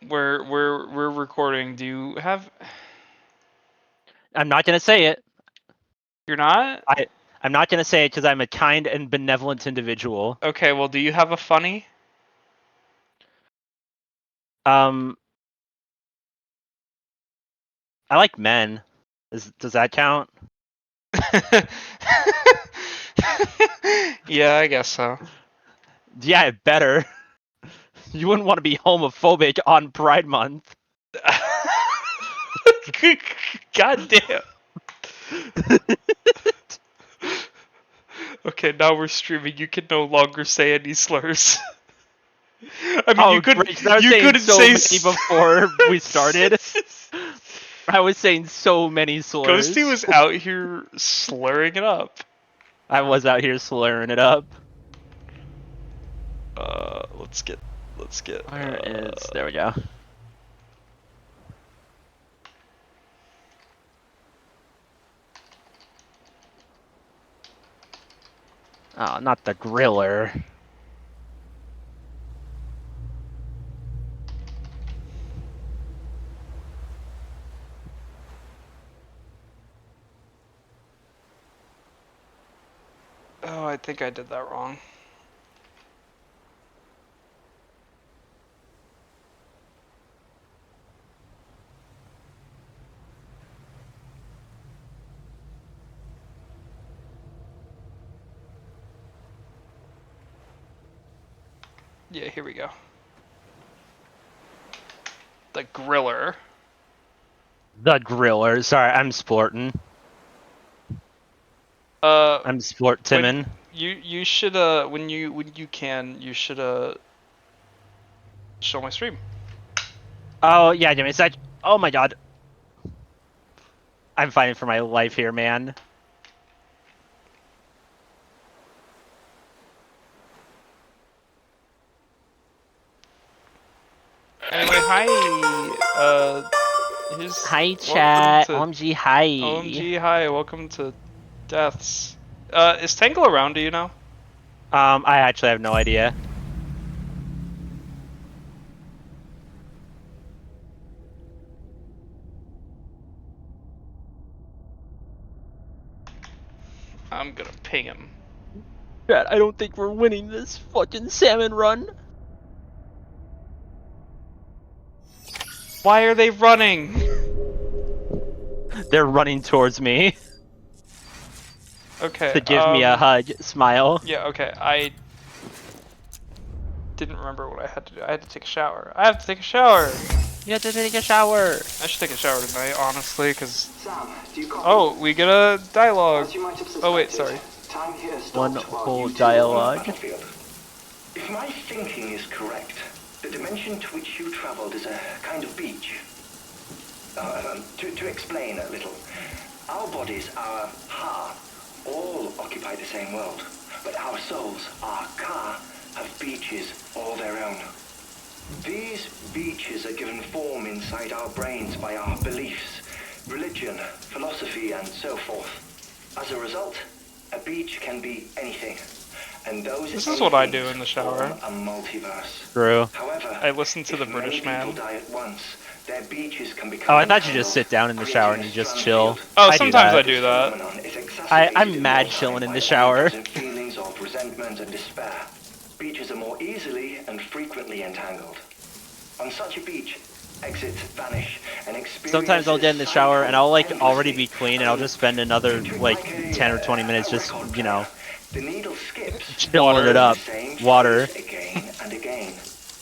We're recording. Do you have? I'm not gonna say it. You're not? I'm not gonna say it because I'm a kind and benevolent individual. Okay, well, do you have a funny? I like men. Does that count? Yeah, I guess so. Yeah, it better. You wouldn't want to be homophobic on Pride Month. God damn. Okay, now we're streaming. You can no longer say any slurs. I mean, Oh, great! 'Cause I was you saying couldn't so say many before we started. I was saying so many slurs. Ghosty was out here slurring it up. I was out here slurring it up. Let's get. Where is? There we go. Oh, not the griller. Oh, I think I did that wrong. Yeah, here we go. The griller. The griller. Sorry, I'm sporting. I'm sport Timon. You should when you can you should show my stream. Oh yeah, Jimmy. It's like, oh my god. I'm fighting for my life here, man. Anyway, hi. Hi chat. To, OMG, hi. OMG, hi. Welcome to Deaths. Is Tangle around? Do you know? I actually have no idea. I'm gonna ping him. Chat, I don't think we're winning this fucking salmon run. Why are they running? They're running towards me. Okay. To give me a hug, smile. Yeah. Okay. I didn't remember what I had to do. I had to take a shower. I have to take a shower. You have to take a shower. I should take a shower tonight, honestly, because... Oh, we get a dialogue. Oh, wait, sorry. One whole dialogue. If my thinking is correct, the dimension to which you traveled is a kind of beach. To explain a little, our bodies, our ha, all occupy the same world, but our souls, our ka, have beaches all their own. These beaches are given form inside our brains by our beliefs, religion, philosophy, and so forth. As a result, a beach can be anything. And those this is what I do in the shower. A multiverse. True. However, I listen to the British man. Die at once, their beaches can become Oh, I thought you just sit down in the shower and you just chill. Oh, sometimes I do that. I'm mad chilling in the shower. Feelings of resentment and despair. Beaches are more easily and frequently entangled. On such a beach, exits vanish and experiences. Sometimes I'll get in the shower and I'll like already be clean and I'll just spend another like 10 or 20 minutes just, you know, the needle skips, chilling it up. Water. Again and again.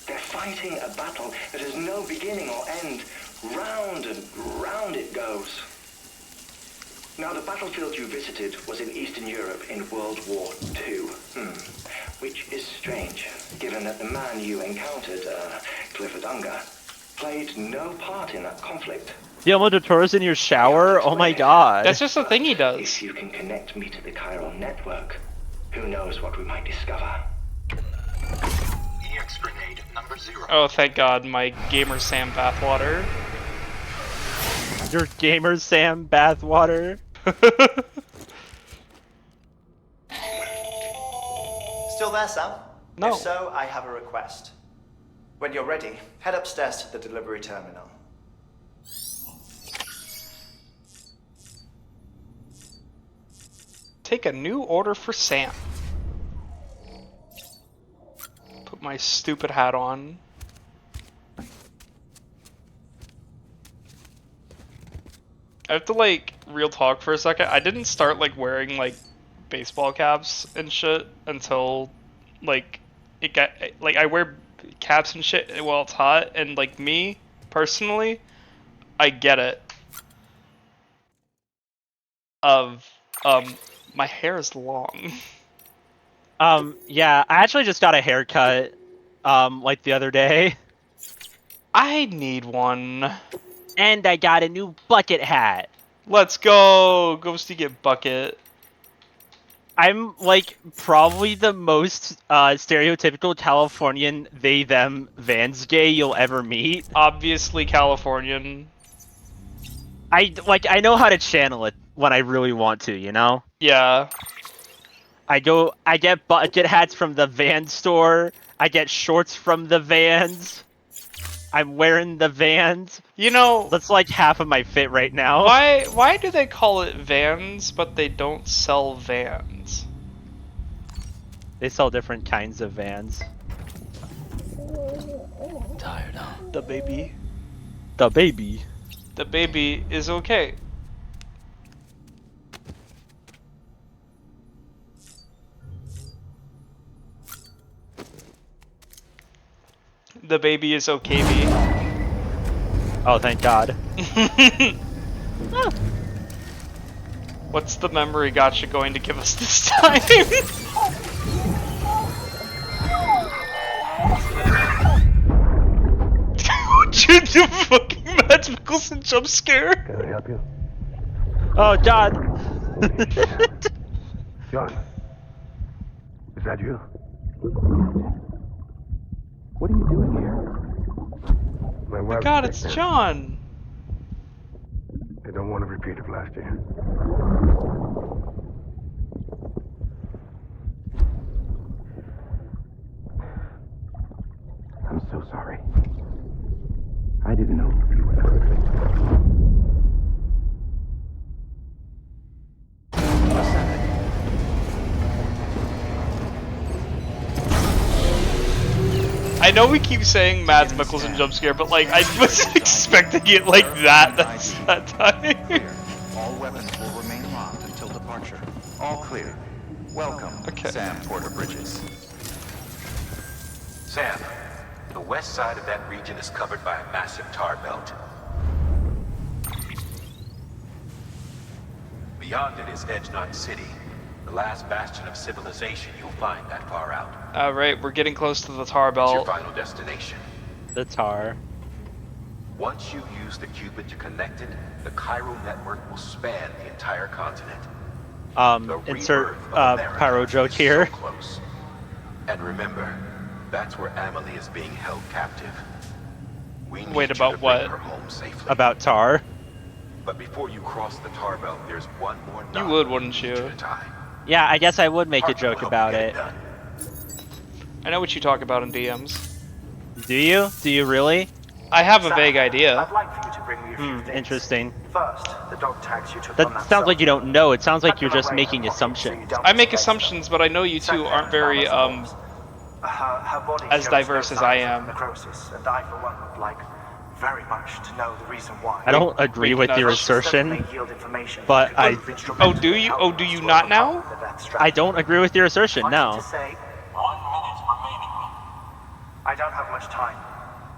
They're fighting a battle that has no beginning or end. Round and round it goes. Now, the battlefield you visited was in Eastern Europe in World War II. Which is strange, given that the man you encountered, Clifford Unger, played no part in that conflict. Guillermo del Toro's in your shower? Oh my god. That's just a thing he does. If you can connect me to the chiral network, who knows what we might discover. EX grenade number 0. Oh, thank God, my Gamer Sam bathwater. Your Gamer Sam bathwater? Still there, Sam? No. If so, I have a request. When you're ready, head upstairs to the delivery terminal. Take a new order for Sam. Put my stupid hat on. I have to like real talk for a second. I didn't start like wearing like baseball caps and shit until like it got like I wear caps and shit while it's hot, and like me personally, I get it. Of my hair is long. Yeah, I actually just got a haircut, like the other day. I need one. And I got a new bucket hat. Let's go, Ghosty get bucket. I'm like probably the most stereotypical Californian they them Vans gay you'll ever meet. Obviously Californian. I know how to channel it when I really want to, you know? Yeah. I get bucket hats from the Vans store. I get shorts from the Vans. I'm wearing the Vans. You know, That's like half of my fit right now. why do they call it Vans but they don't sell Vans? They sell different kinds of Vans. Tired, huh? The baby. The baby. The baby is okay. The baby is okay. Oh, thank God. What's the memory gotcha going to give us this time? Dude, the fucking Mads Mikkelsen jump scare. Can I help you? Oh, God. John, is that you? What are you doing here? My wife's God, sick it's now. John. I don't want to repeat of last year. I'm so sorry. I didn't know you were perfect. I know we keep saying Mads Mikkelsen jump scare, but like I wasn't expecting it like that. That's that time. All weapons will remain locked until departure. All clear. Welcome, Okay. Sam Porter Bridges. Sam, the west side of that region is covered by a massive tar belt. Beyond it is Edgenot City, the last bastion of civilization you'll find that far out. Alright, we're getting close to the tar It's your belt. final destination. The tar. Once you use the qubit to connect it, the chiral network will span the entire continent. The Insert rebirth of America pyro joke is here. So close. And remember, that's where Amelie is being held captive. We need Wait, you about to bring what? her home safely. About tar. But before you cross the tar belt, there's one more knot You would, wouldn't we need you? to tie. Yeah, I guess I would make a Parker will joke help about you get it. done. I know what you talk about in DMs. Do you? Do you really? I have a vague idea. I'd like for you to bring me a few things. Interesting. First, the dog tags you took on That that sounds like you cell. don't know. It sounds like Put you're them just away making in her pocket so you assumptions. don't I make misplace assumptions, them. but I know you two Second, aren't very her body as shows diverse no as I signs of am. necrosis, and I, for one, would like very much to know the reason why. I don't agree Wait, with your nuts. assertion. May yield information but that could I- prove instrumental Oh, do in you? helping Oh, do us you to not overcome now? the death I strategy. don't agree with your assertion, I want you no. to say, 1 minute remaining. I don't have much time.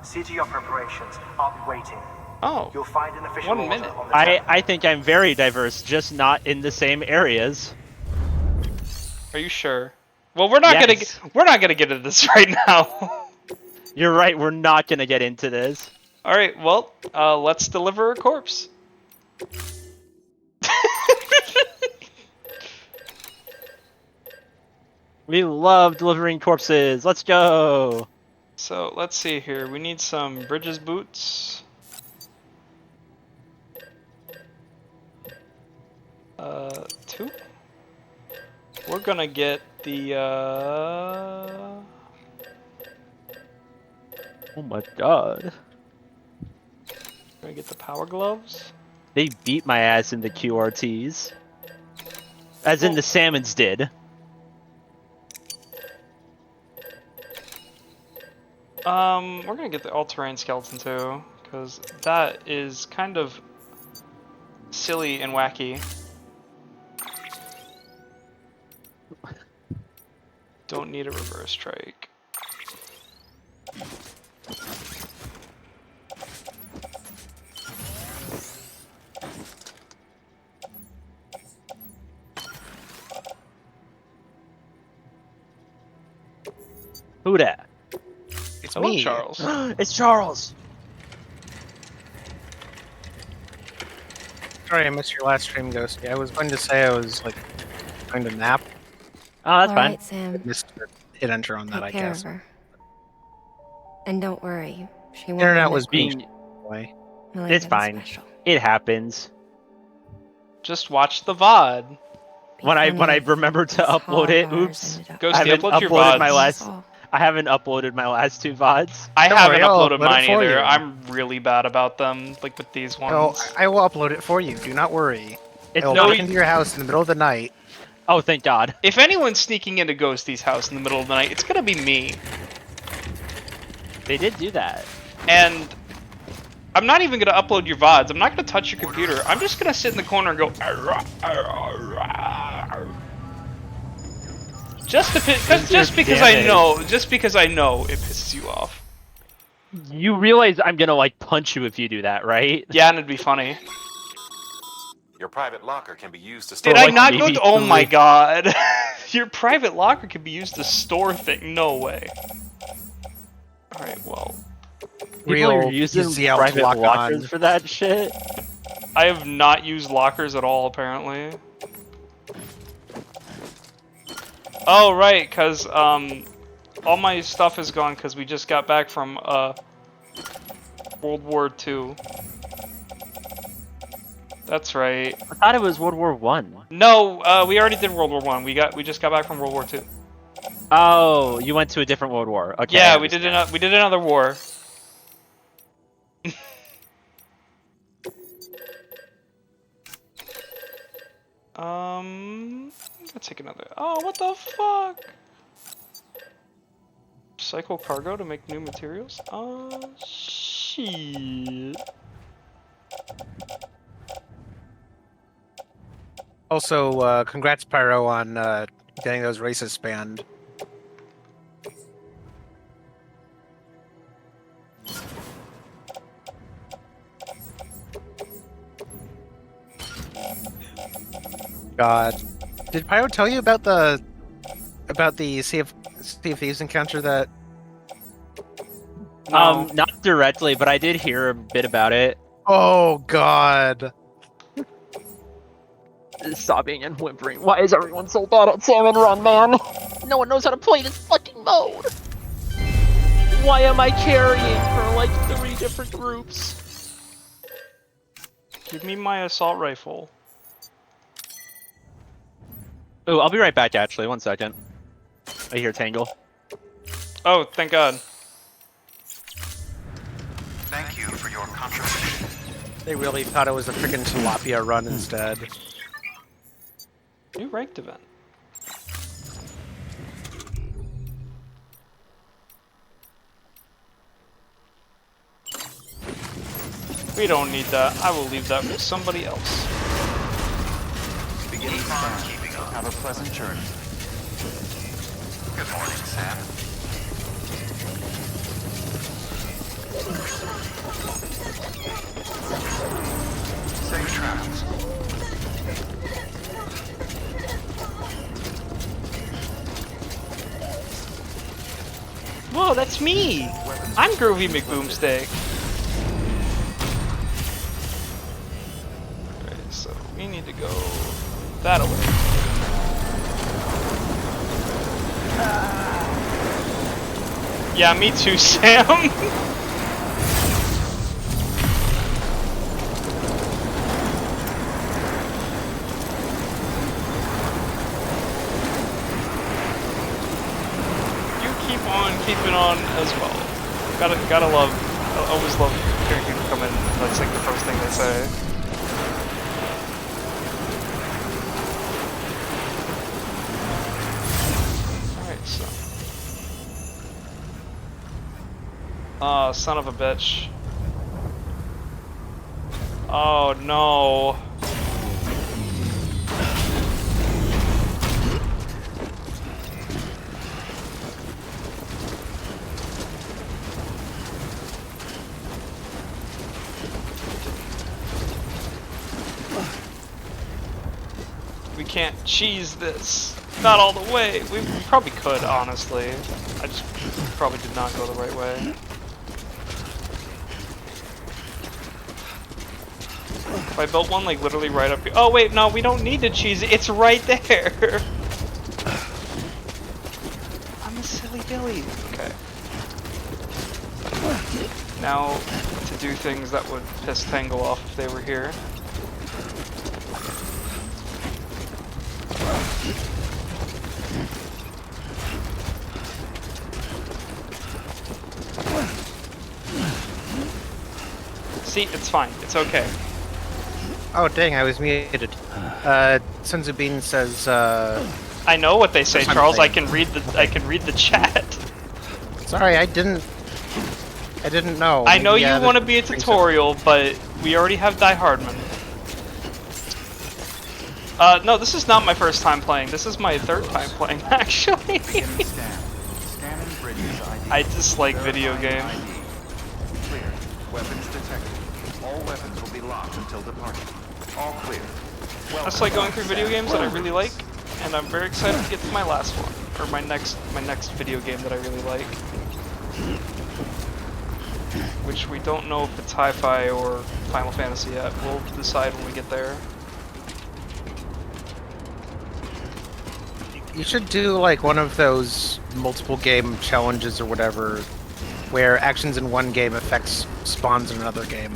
See to your preparations. I'll be waiting. Oh, You'll find an official 1 order minute. on the I think I'm very diverse, just not in the same areas. are you sure? Well, we're not Yes. gonna get into this right now. You're right, we're not gonna get into this. All right, well, let's deliver a corpse. We love delivering corpses. Let's go. So let's see here. We need some Bridges boots. 2. We're gonna get the Oh my god. Can I get the power gloves? They beat my ass in the QRTs. As in the Salmons did. We're gonna get the all-terrain skeleton too, because that is kind of silly and wacky. Don't need a reverse trike. Who dat? It's Hello, me. Charles. It's Charles! Sorry, I missed your last stream, Ghosty. I was going to say I was like going to nap. Oh, that's All fine. right, Sam. Missed the hit enter on that, I Take care guess. of her. And don't worry, she won't Internet end was up being Being, away. like it's anything fine. special. It happens. Just watch the VOD. Be When I funny remember if to these upload it, hard oops. bars ended up Ghosty, I haven't upload your uploaded my VODs. last. all. I haven't uploaded my last 2 VODs. I Don't haven't worry, I'll uploaded upload it mine for either. you. I'm really bad about them, like with these No, ones. I will upload it for you. Do not worry. It's I will not. break into your house in the middle of the night. Oh, thank God. If anyone's sneaking into Ghosty's house in the middle of the night, it's gonna be me. They did do that. And I'm not even gonna upload your VODs. I'm not gonna touch your computer. I'm just gonna sit in the corner and go. "Arrgh, arrgh, arrgh." Just because I know, it pisses you off. You realize I'm gonna like punch you if you do that, right? Yeah, and it'd be funny. Your private locker can be used to store. Did I like not go? maybe Oh my 3. god! Your private locker can be used to store things. No way. All right, well, People are Real using UCL private lock lockers on. for that shit. I have not used lockers at all apparently. Oh right, cause all my stuff is gone because we just got back from World War II. That's right. I thought it was World War One. No, we already did World War One. We just got back from World War II. Oh, you went to a different World War. Okay. Yeah, I we did understand. another war. Let's take another. Oh, what the fuck? Recycle cargo to make new materials? Oh, shit. Also, congrats, Pyro, on getting those races banned. God, did Pyro tell you about the Sea of Thieves encounter that? No. Not directly, but I did hear a bit about it. Oh God! Sobbing and whimpering. Why is everyone so bad at Salmon Run, man? No one knows how to play this fucking mode. Why am I carrying for like 3 different groups? Give me my assault rifle. Oh, I'll be right back. Actually, 1 second. I hear Tangle. Oh, thank God. Thank you for your contribution. They really thought it was a freaking tilapia run instead. New ranked event. We don't need that. I will leave that for somebody else. Beginning farmkeeping. Have a pleasant journey. Good morning, Sam. Safe travels. Whoa, that's me! I'm Groovy McBoomstick. Okay, so we need to go that way. Yeah, me too, Sam. You keep on keeping on as well. Gotta love. I always love hearing people come in. That's like the first thing they say. Alright, so. Oh, son of a bitch. Oh no. We can't cheese this. Not all the way. We probably could, honestly. I just probably did not go the right way. If I built one like literally right up here. Oh wait, no, we don't need to cheese it. It's right there. I'm a silly Billy. Okay. Now to do things that would piss Tangle off if they were here. See, it's fine. It's okay. Oh dang, I was muted. Sun Tzu Bean says, I know what they say, Charles. I can read the chat. Sorry, I didn't know. I know Maybe, you want to be a tutorial, but we already have Die Hardman. No, this is not my first time playing. This is my third time playing, actually. I dislike video games. Clear. Weapons detected. All weapons will be locked until departure. All clear. That's like going through video games that I really like, and I'm very excited to get to my last one, or my next video game that I really like. Which we don't know if it's Hi-Fi or Final Fantasy yet. We'll decide when we get there. You should do like one of those multiple game challenges or whatever, where actions in one game affects spawns in another game.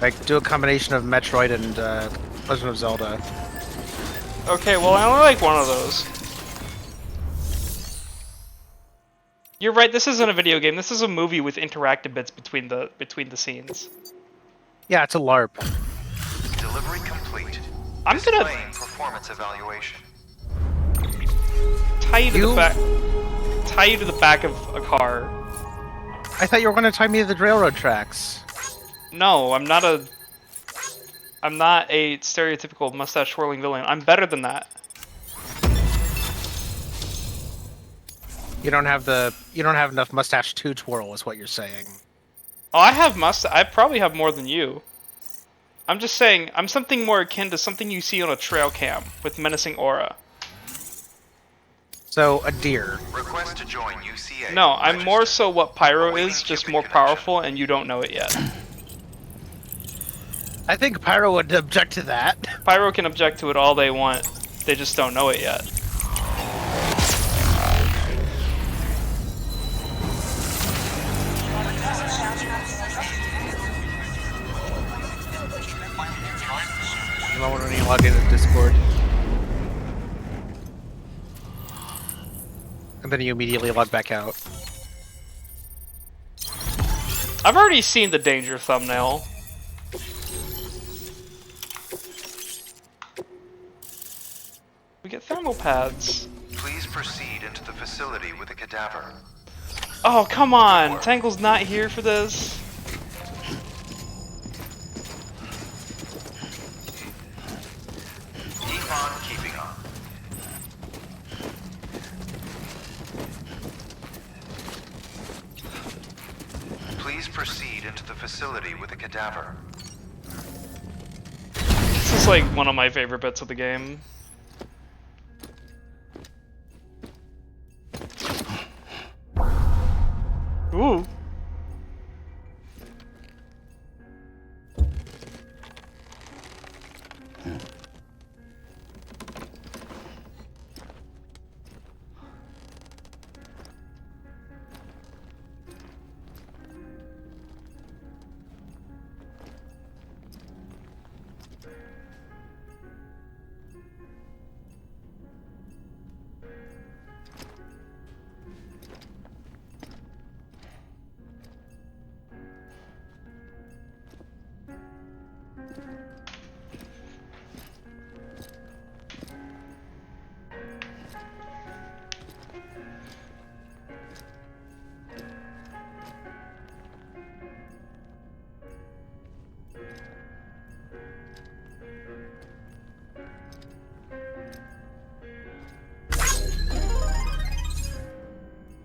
Like, do a combination of Metroid and Legend of Zelda. Okay, well I only like one of those. You're right, this isn't a video game, this is a movie with interactive bits between the scenes. Yeah, it's a LARP. Delivery complete. I'm gonna Displaying performance evaluation. tie you to the back of a car. I thought you were going to tie me to the railroad tracks. No, I'm not a stereotypical mustache swirling villain. I'm better than that. You don't have enough mustache to twirl, is what you're saying. Oh, I probably have more than you. I'm just saying, I'm something more akin to something you see on a trail cam with menacing aura. So, a deer. Request to join UCA. No, I'm more so what Pyro is, just more powerful, and you don't know it yet. I think Pyro would object to that. Pyro can object to it all they want, they just don't know it yet. I don't want to log into Discord. And then you immediately log back out. I've already seen the danger thumbnail. We get thermal pads. Please proceed into the facility with a cadaver. Oh, come on! Tangle's not here for this. Keep on keeping on. Please proceed into the facility with a cadaver. This is like one of my favorite bits of the game. Ooh.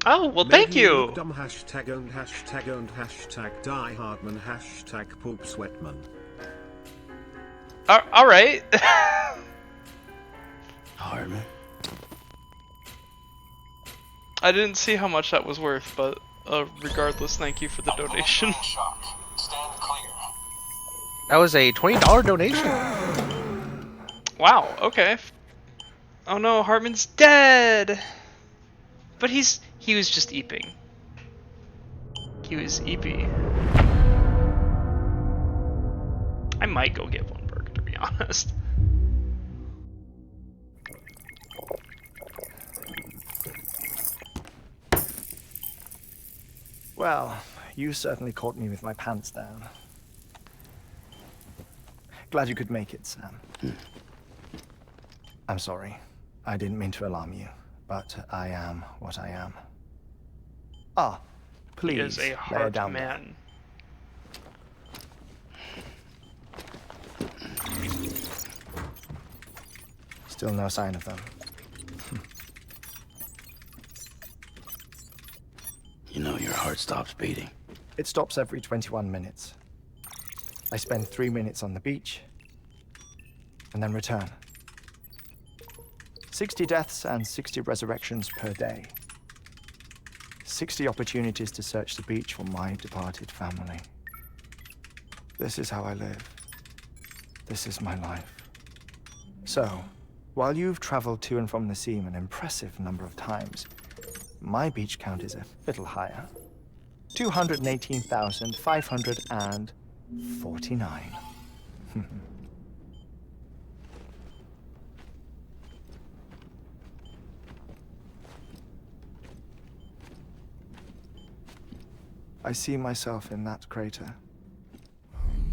Oh, well, thank you. Dumb hashtag owned hashtag die hardman hashtag poop sweatman. All right. Hardman. I didn't see how much that was worth, but regardless, thank you for the donation. That was a $20 donation. Wow. Okay. Oh no, Hartman's dead. But he was just eeping. He was eepy. I might go get one burger, to be honest. Well, you certainly caught me with my pants down. Glad you could make it, Sam. I'm sorry. I didn't mean to alarm you, but I am what I am. Ah, please, He is a lay her hard down man. there. Still no sign of them. You know your heart stops beating. It stops every 21 minutes. I spend 3 minutes on the beach, and then return. 60 deaths and 60 resurrections per day. 60 opportunities to search the beach for my departed family. This is how I live. This is my life. So, while you've traveled to and from the seam an impressive number of times, my beach count is a little higher. 218,549. I see myself in that crater.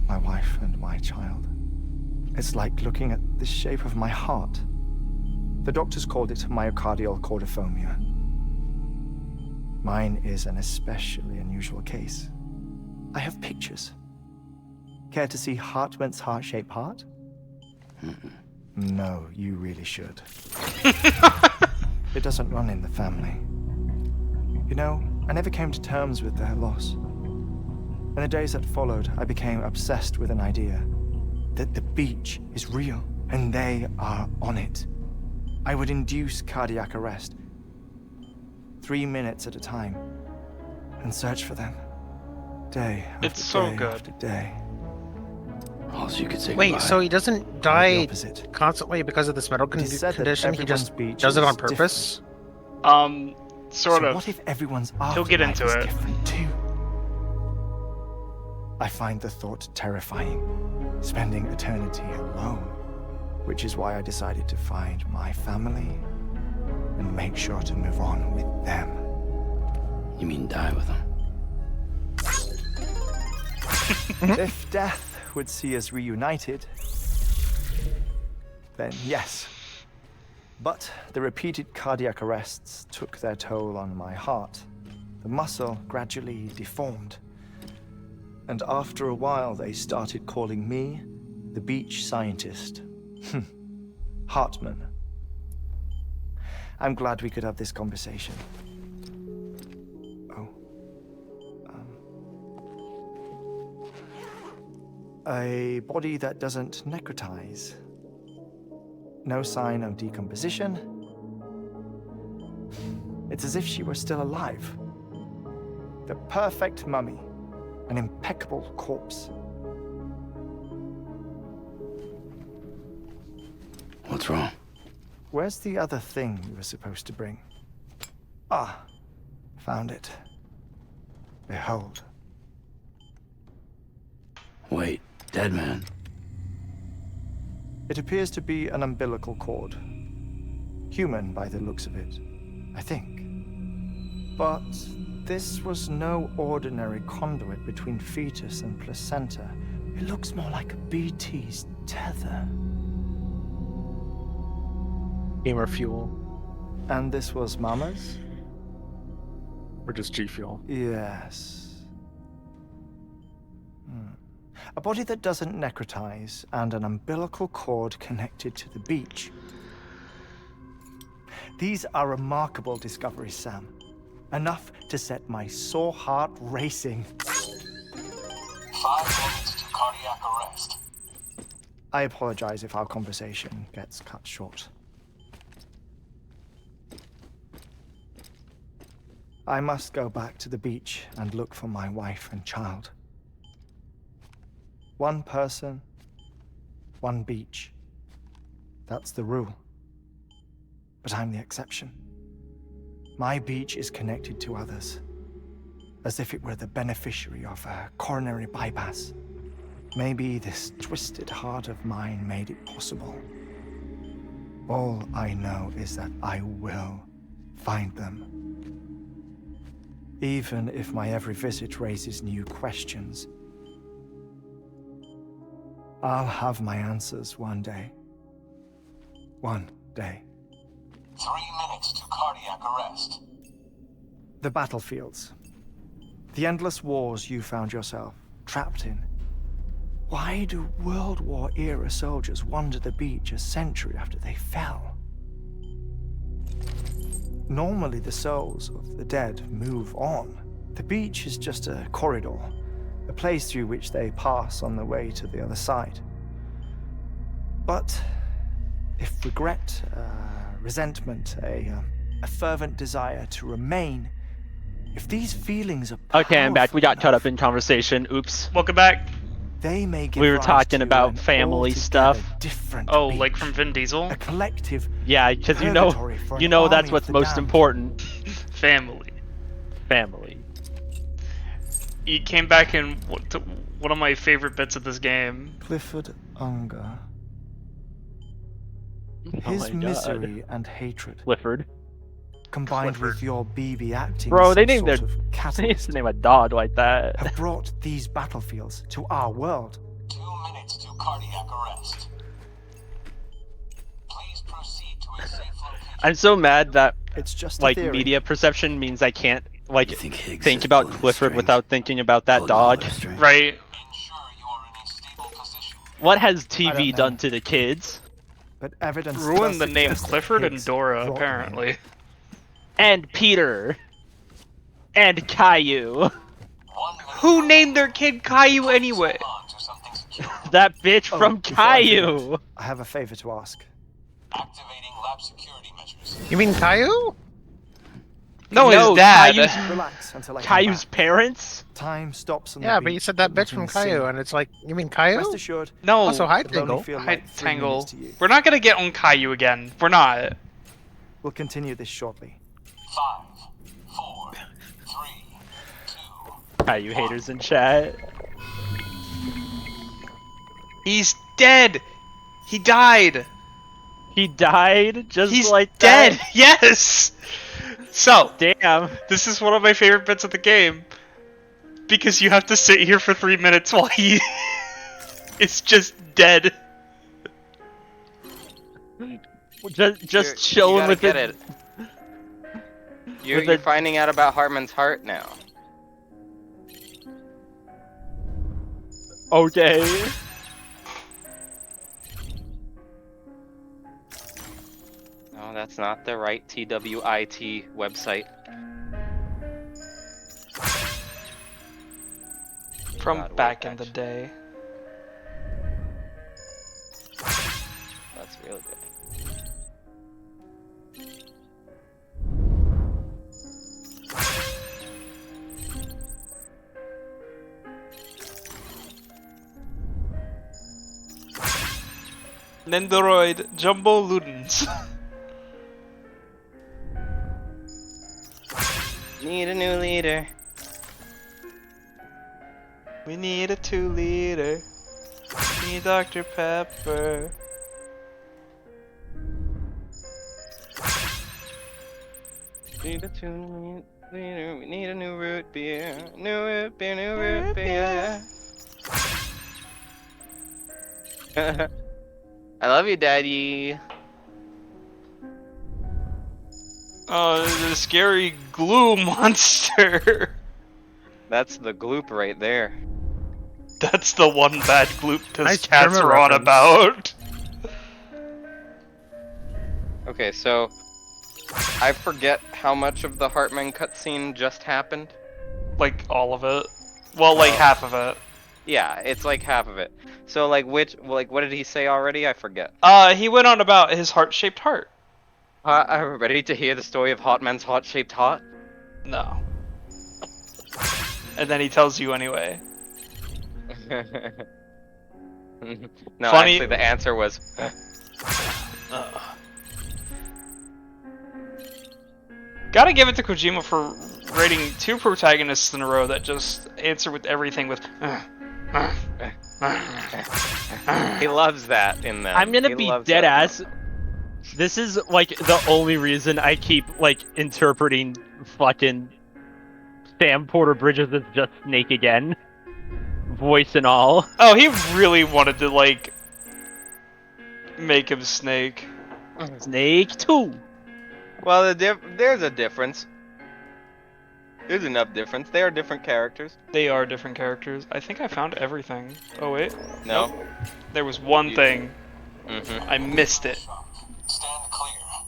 My wife and my child. It's like looking at the shape of my heart. The doctors called it myocardial cordiformia. Mine is an especially unusual case. I have pictures. Care to see Hartman's heart-shaped heart? No, you really should. It doesn't run in the family. You know, I never came to terms with their loss. In the days that followed, I became obsessed with an idea that the beach is real and they are on it. I would induce cardiac arrest, 3 minutes at a time, and search for them, day after It's so day good. after day. All you could say Wait, goodbye. so he doesn't die opposite. constantly because of this medical It is said that condition? He everyone's just beach does it is on purpose? Sort So of. what if everyone's He'll get afterlife into is it. different too? I find the thought terrifying, spending eternity alone, which is why I decided to find my family and make sure to move on with them. You mean die with them? If death would see us reunited, then yes. But the repeated cardiac arrests took their toll on my heart. The muscle gradually deformed. And after a while, they started calling me the beach scientist. Hartman. I'm glad we could have this conversation. Oh. A body that doesn't necrotize. No sign of decomposition. It's as if she were still alive. The perfect mummy. An impeccable corpse. What's wrong? Where's the other thing you were supposed to bring? Ah, found it. Behold. Wait, dead man. It appears to be an umbilical cord. Human by the looks of it, I think. But this was no ordinary conduit between fetus and placenta. It looks more like a BT's tether. Gamer fuel. And this was Mama's? Or just G fuel? Yes. A body that doesn't necrotize and an umbilical cord connected to the beach. These are remarkable discoveries, Sam. Enough to set my sore heart racing. 5 minutes to cardiac arrest. I apologize if our conversation gets cut short. I must go back to the beach and look for my wife and child. One person, one beach. That's the rule. But I'm the exception. My beach is connected to others, as if it were the beneficiary of a coronary bypass. Maybe this twisted heart of mine made it possible. All I know is that I will find them. Even if my every visit raises new questions, I'll have my answers one day. One day. 3 minutes to cardiac arrest. The battlefields. The endless wars you found yourself trapped in. Why do World War-era soldiers wander the beach a century after they fell? Normally the souls of the dead move on. The beach is just a corridor, a place through which they pass on the way to the other side. But if regret, resentment, a fervent desire to remain, if these feelings are Okay, I'm back. We got caught enough, up in conversation. Oops. Welcome back. they may give We were rise talking to about an family altogether stuff. Different Oh, beach, like from Vin Diesel? a collective Yeah, because purgatory for an that's army what's of the most damned. important. Family. Family. He came back in one of my favorite bits of this game. Clifford Unger. Oh His my God. misery and hatred, Clifford. combined Clifford. with your BB acting Bro, as they some named sort their- of They used catalyst, to name a dog like that. have brought these battlefields to our world. 2 minutes to cardiac arrest. Please proceed to a safe location. I'm so mad that It's just a like theory. media perception means I can't like You think Higgs think is about pulling the Clifford strings? without thinking about that Pulling all dog. the strings. Right. Ensure you are in a stable position. What has I TV don't know. done to the kids? But evidence Ruined does the name suggest that Clifford and Higgs Dora, brought them here. apparently. And Peter. And Caillou. 1 minute. Who named their kid Caillou anyway? Hold on to something secure. That bitch Oh, from before I forget, Caillou. I have a favor to ask. Activating lab security measures. You mean Caillou? No, No, his dad. Caillou's- Relax until I come Caillou's back. parents? Time stops on the Yeah, beach, but you said that bitch looking from Caillou, sane. and it's like, you mean Caillou? Rest assured, No. Also, hi, it'll only Tingle. feel Hi, like 3 Tangle. minutes to you. We're not gonna get on Caillou again. We're not. We'll continue this shortly. 5, 4, 3, 2. Caillou haters in chat. He's dead. He died. He died just He's like dead. that? Yes. So, Damn. this is one of my favorite bits of the game. Because you have to sit here for 3 minutes while he is just dead. Just chilling with get it. You're With finding out about Harmon's heart now. Okay. No, that's not the right TWIT website. From God, back what in the patch? day. That's real good. Nendoroid Jumbo Ludens. Need a new leader. We need a 2-liter. Need Dr. Pepper. Need a new leader. We need a new root beer. New root beer. New root beer. I love you, Daddy. Oh, the scary glue monster. That's the gloop right there. That's the one bad gloop this Nice cats German are on reference. about. Okay, so I forget how much of the Hartman cutscene just happened. Like all of it. Well, like half of it. Yeah, it's like half of it. So like what did he say already? I forget. He went on about his heart-shaped heart. Are we ready to hear the story of Hartman's heart-shaped heart? No. And then he tells you anyway. No, Funny. actually the answer was Gotta give it to Kojima for rating 2 protagonists in a row that just answer with everything with he loves that in them. I'm gonna He be loves dead that. ass. This is like the only reason I keep like interpreting fucking Sam Porter Bridges as just Snake again, voice and all. Oh, he really wanted to like make him Snake. Snake 2. Well, there's a difference. There's enough difference. They are different characters. They are different characters. I think I found everything. Oh wait. No. Nope. There was one thing. Mm-hmm. I missed it. Stand clear.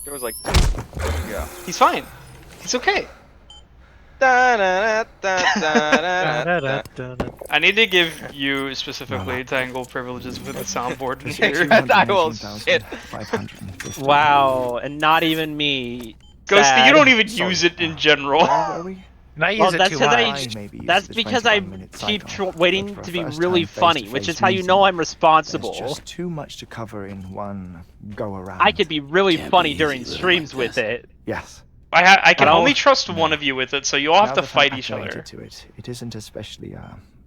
There was like 2. There we go. He's fine. He's okay. Da, da, da, da, da, da, da. I need to give you specifically tangle privileges with the soundboard in here. I will shit. Wow, and not even me. Ghosty, Sad. you don't even use it in general. And I use Well, it that's too because much. that's because I keep waiting to be really funny, which is how you know I'm responsible. There's just too much to cover in one go around. I could be really funny during streams with it. Yes. I can I don't- only trust one of you with it, so you all have Now to that I'm fight each acclimated other. to it, it isn't especially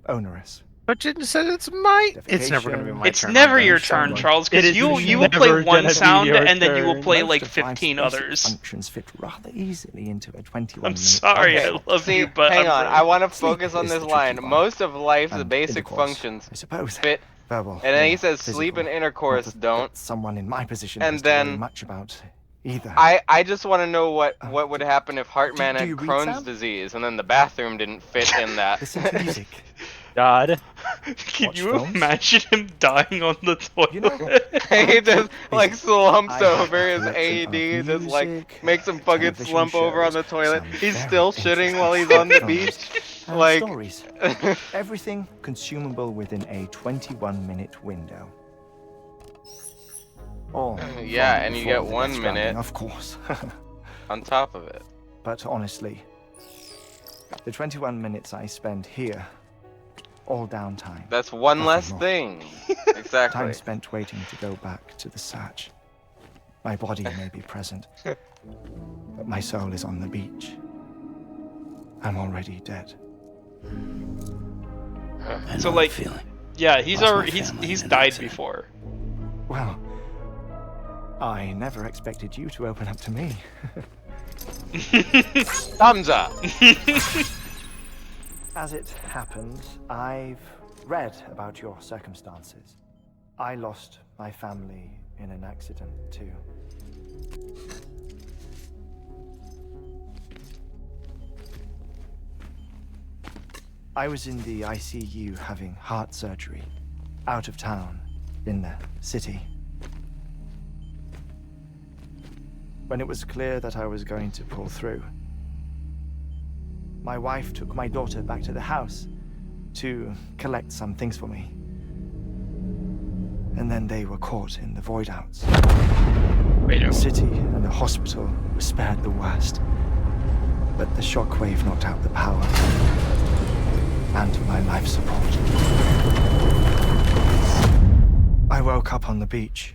onerous. But you said it's my. It's never gonna be my It's turn. never on your this. turn, Charles, It because is you will never play gonna one be sound your and then you will turn. play Most like of life's 15 basic others. functions fit rather easily into a 21 I'm minute sorry, Okay, I love see, you, but hang I'm on. really- I want to Sleep focus on is this the tricky line. one. Most of life's And basic intercourse, functions I suppose. fit. Verbal. And then he or says physical. sleep and Not intercourse that don't. someone in my position And has to worry then much about either. I just want to know what would happen if Hartman do had you read, Crohn's Sam? disease and then the bathroom didn't fit in that. Listen to music. God. Can Watch you phones? imagine him dying on the toilet? You know, He just like slumps I have over a his collection AED, of just like music, makes him fucking television slump over on the shows, toilet. some He's very still shitting interesting while he's on the films, beach. and Like stories. Everything consumable within a 21-minute window. All Yeah, long and you before get the 1 Death Stranding, minute. of course. on top of it. But honestly, the 21 minutes I spend here, all downtime. That's one Nothing less more. thing. Exactly. Time spent waiting to go back to the search. My body may be present, but my soul is on the beach. I'm already dead. So like, yeah, he's died before. Well, I never expected you to open up to me. Thumbs up. As it happens, I've read about your circumstances. I lost my family in an accident too. I was in the ICU having heart surgery, out of town, in the city. When it was clear that I was going to pull through, my wife took my daughter back to the house to collect some things for me. And then they were caught in the void outs. The city and the hospital were spared the worst, but the shockwave knocked out the power and my life support. I woke up on the beach.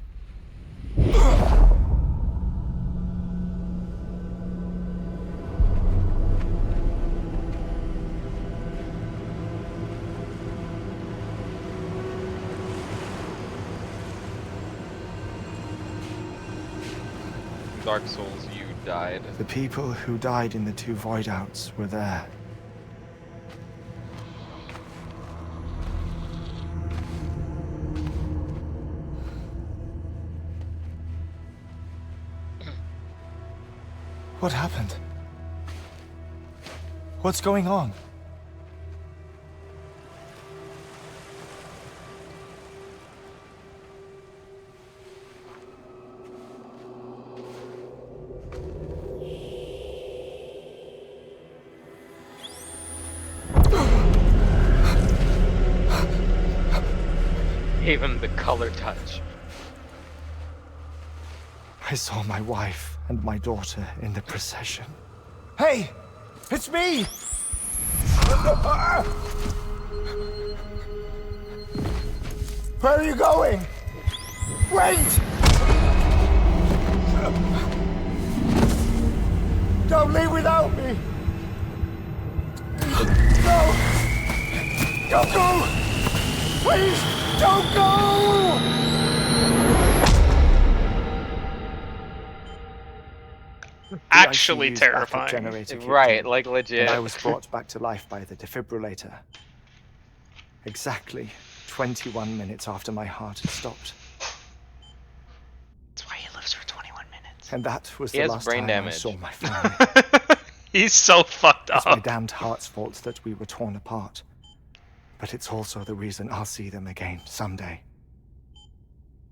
Dark Souls, you died. The people who died in the two void outs were there. What happened? What's going on? gave him the color touch. I saw my wife and my daughter in the procession. Hey! It's me! Where are you going? Wait! Don't leave without me! No! Don't go! Please, don't go! Actually ICU's backup terrifying. generator kicked Right, in, like legit. and I was brought back to life by the defibrillator. Exactly 21 minutes after my heart had stopped. That's why he lives for 21 minutes. And that was He the has last brain time damage. I saw my family. He's so fucked It's my up. damned heart's fault that we were torn apart. But it's also the reason I'll see them again someday.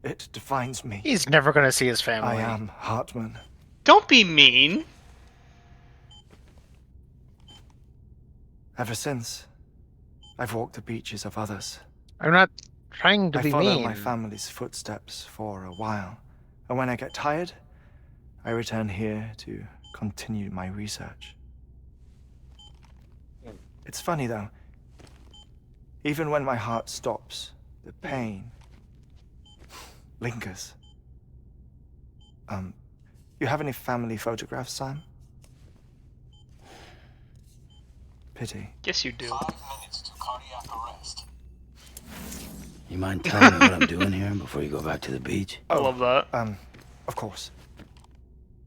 It defines me. He's never gonna see his family. I am Hartman. Don't be mean. Ever since, I've walked the beaches of others. I'm not trying to I be follow mean. my family's footsteps for a while, and when I get tired, I return here to continue my research. It's funny though. Even when my heart stops, the pain lingers. You have any family photographs, Sam? Pity. Yes, you do. 5 minutes to cardiac arrest. You mind telling me what I'm doing here before you go back to the beach? I love that. Of course.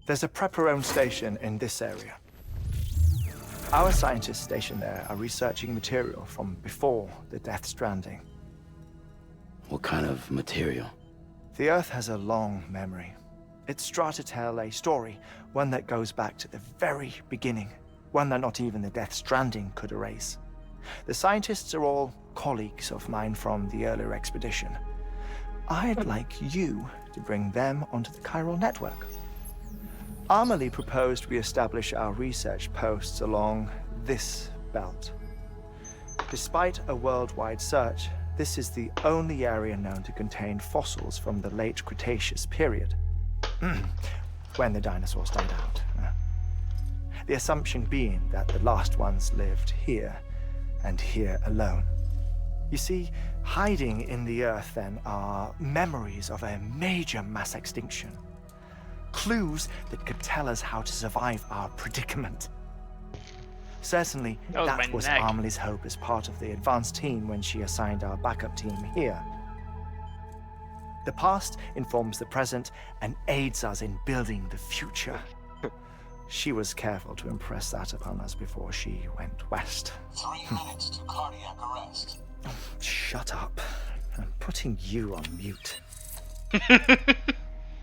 There's a prepper-owned station in this area. Our scientists stationed there are researching material from before the Death Stranding. What kind of material? The Earth has a long memory. It's trying to tell a story, one that goes back to the very beginning, one that not even the Death Stranding could erase. The scientists are all colleagues of mine from the earlier expedition. I'd like you to bring them onto the chiral network. Amelie proposed we establish our research posts along this belt. Despite a worldwide search, this is the only area known to contain fossils from the late Cretaceous period, when the dinosaurs died out. The assumption being that the last ones lived here, and here alone. You see, hiding in the Earth then are memories of a major mass extinction. Clues that could tell us how to survive our predicament. Certainly, that was Amelie's hope as part of the advanced team when she assigned our backup team here. The past informs the present and aids us in building the future. She was careful to impress that upon us before she went west. 3 minutes to cardiac arrest. Shut up. I'm putting you on mute.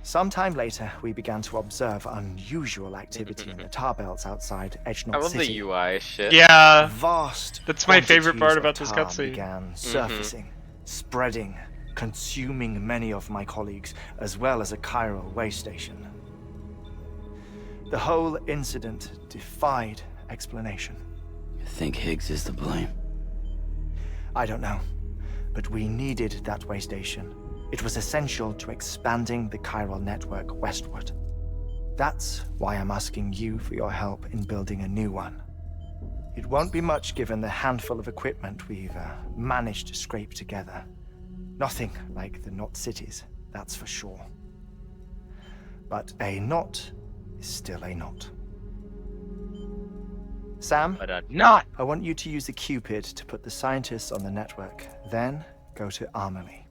Sometime later, we began to observe unusual activity in the tar belts outside Edgenot I love City. the UI shit. Yeah. Vast That's my favorite part about quantities this of tar cutscene. began surfacing, spreading, consuming many of my colleagues, as well as a chiral way station. The whole incident defied explanation. You think Higgs is to blame? I don't know, but we needed that way station. It was essential to expanding the chiral network westward. That's why I'm asking you for your help in building a new one. It won't be much given the handful of equipment we've managed to scrape together. Nothing like the knot cities, that's for sure. But a knot is still a knot. Sam, But a knot! I want you to use the Cupid to put the scientists on the network, then go to Amelie.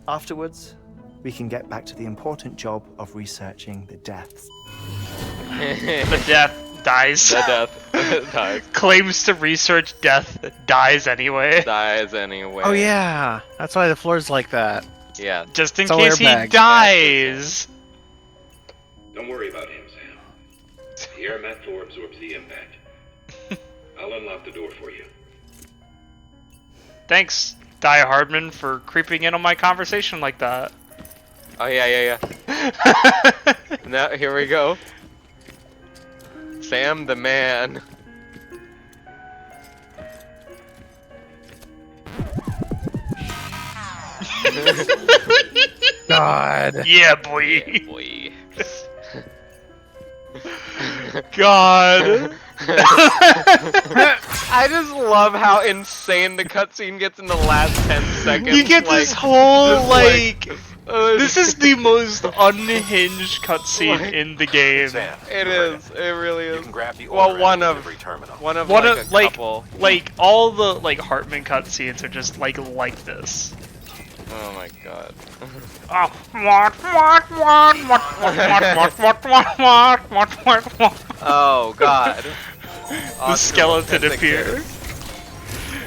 Afterwards, we can get back to the important job of researching the deaths. The death dies. The death dies. Claims to research death, dies anyway. Dies anyway. Oh yeah, that's why the floor's like that. Yeah. Just in It's all case he airbags. dies. Don't worry about him, Sam. The air mat floor absorbs the impact. I'll unlock the door for you. Thanks, Die Hardman, for creeping in on my conversation like that. Oh yeah. Now here we go. Sam the man. God. Yeah, boy. Yeah, boy. God. I just love how insane the cutscene gets in the last 10 seconds. You get like, this whole just like this is the most unhinged cutscene Like- in the game. Sam, It you heard is. It really is. You can grab the Well, order one at the of delivery terminal. one of One like of a like couple. like all the like Hartman cutscenes are just like this. Oh my god. Oh, what? Oh god. The skeleton appear.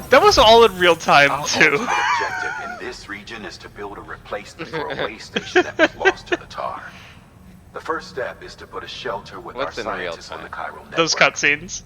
That was all in real time Our too. ultimate objective in this region is to build a replacement for a way station that was lost to the tar. The first step is to put a shelter with What's our in real scientists on the time? Chiral network. Those cutscenes.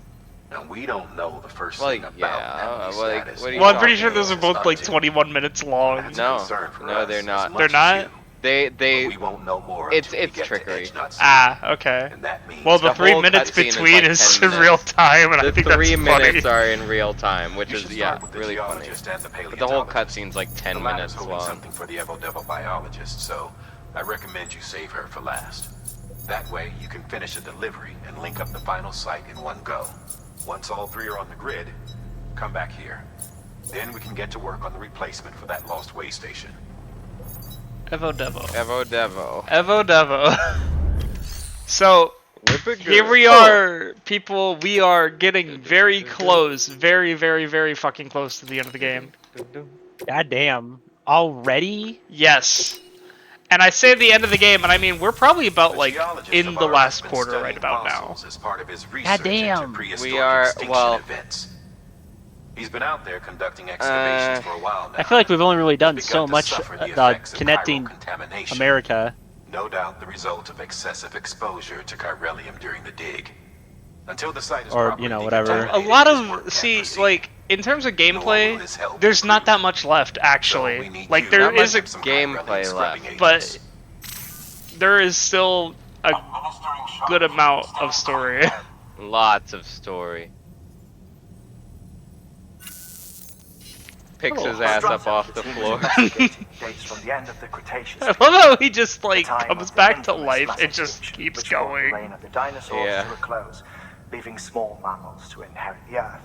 And we don't know the first Well, thing about yeah, enemy like, status. what do you Well, I'm pretty talking sure those are about? both like 21 minutes long. That's a No, concern for no, us they're as not. much They're as not? you. They But we won't know more it's until we get to trickery. Edge-Knot City. Ah, okay. And that means Well, the The 3 whole minutes cutscene is between like is 10 in real minutes. time, and I The think 3 that's minutes funny. are in real time, which You is should yeah, start with the really funny. geologist and the But the whole paleontologist. cutscene's like 10 The latter's minutes holding long. something for the Evo biologist, so I recommend you save her for last. That way, you can finish a delivery and link up the final site in one go. Once all three are on the grid, come back here. Then we can get to work on the replacement for that lost way station. Evo Devo. Evo Devo. Evo Devo. So, Whip it here good. we are, people. We are getting very close. Very, very, very fucking close to the end of the game. God damn. Already? Yes. And I say the end of the game, and I mean, we're probably about, like, geologist in of the ours last has been quarter right studying about now. fossils as part of his research God damn. into prehistoric We are- extinction well- events. He's been out there conducting excavations for a while now. I feel like we've only really done Begun so to much suffer the effects of connecting chiral contamination. America. No doubt the result of excessive exposure to chiralium during the dig. Until the site is Or, properly you know, whatever. A lot of, see, like, in terms of gameplay, there's not that much left, actually. Like, there is a gameplay left, but there is still a good amount of story. Lots of story. Picks his ass up off the floor. Dates from the end of the Cretaceous. I love how he just, like, The time comes of the back to infamous life massive and just extinction, keeps which brought going. the reign of the dinosaurs Yeah. to a close, leaving small mammals to inherit the Earth.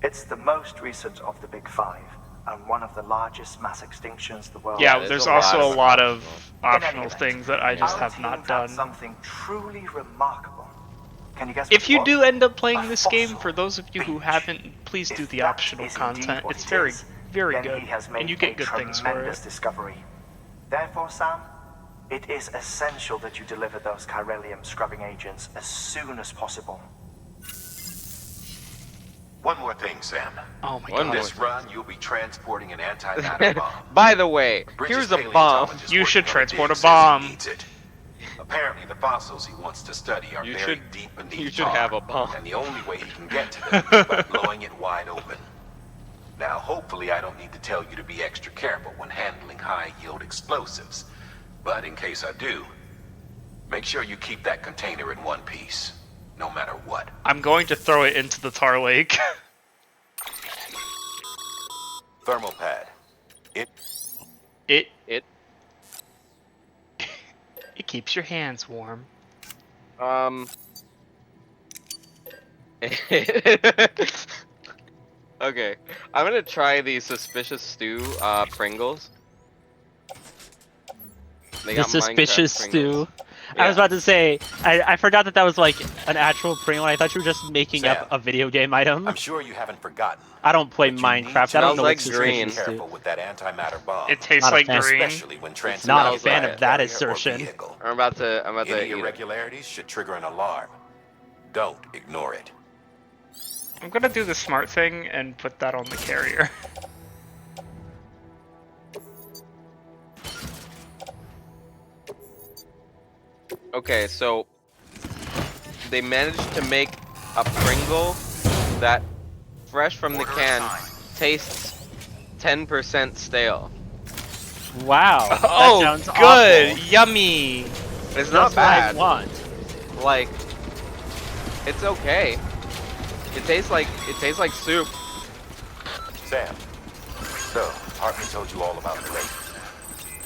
It's the most recent of the Big Five, and one of the largest mass extinctions the world Yeah, has there's a lot also a of lot of In any optional event, things that I just our have team not found done. Something truly remarkable. Can you guess If what you it do was? end up playing A this game, fossil for those of you who beach. haven't, please do If the that optional is indeed content. what It's it very, is, very then good, he has made and you get a good things for tremendous it. discovery. Therefore, Sam, it is essential that you deliver those chiralium scrubbing agents as soon as possible. One more thing, Sam. Oh my On god. this run, you'll be transporting an antimatter bomb. By the way, British here's a bomb. paleontologist You working should on the transport dig a says he bomb. needs it. Apparently, the fossils he wants to study are You buried should- deep beneath you should tar, have a bomb. and the only way he can get to them is by blowing it wide open. Now, hopefully, I don't need to tell you to be extra careful when handling high-yield explosives. But in case I do, make sure you keep that container in one piece, no matter what. I'm going to throw it into the tar lake. Thermal pad. It It. it keeps your hands warm. Okay, I'm gonna try the suspicious stew Pringles. They The got suspicious Minecraft Pringles. stew. I was about to say, I forgot that that was like an actual Pringle. I thought you were just making Sam, up a video game item. I'm sure you haven't forgotten. I don't play but you need Minecraft. to I don't know like what's green. suspicious Careful stew. with that antimatter bomb. It tastes Not a like fan. green. Especially when Not a transporting fan by of that carrier or assertion. vehicle. I'm about to Any eat it. irregularities should trigger an alarm. Don't ignore it. I'm gonna do the smart thing and put that on the carrier. Okay, so they managed to make a Pringle that, fresh from the can, tastes 10% stale. Wow. Oh, that sounds good, awful. yummy. It's not That's what I bad. want. Like, it's okay. It tastes like soup. Sam, so Hartman told you all about the lake.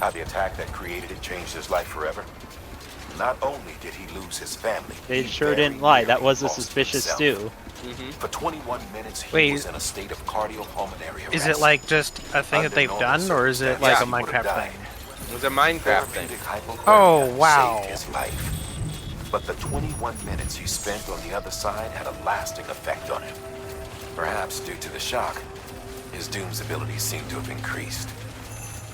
How the attack that created it changed his life forever? Not only did he lose his family, They he sure very didn't lie. That nearly was a lost suspicious himself. stew. For 21 minutes, he Wait. was in a state of cardiopulmonary arrest. Is it like just a thing that they've done, or is it like a Minecraft thing? It was a Minecraft thing. Oh, wow. Saved his life. But the 21 minutes he spent on the other side had a lasting effect on him. Perhaps due to the shock, his Doom's abilities seem to have increased.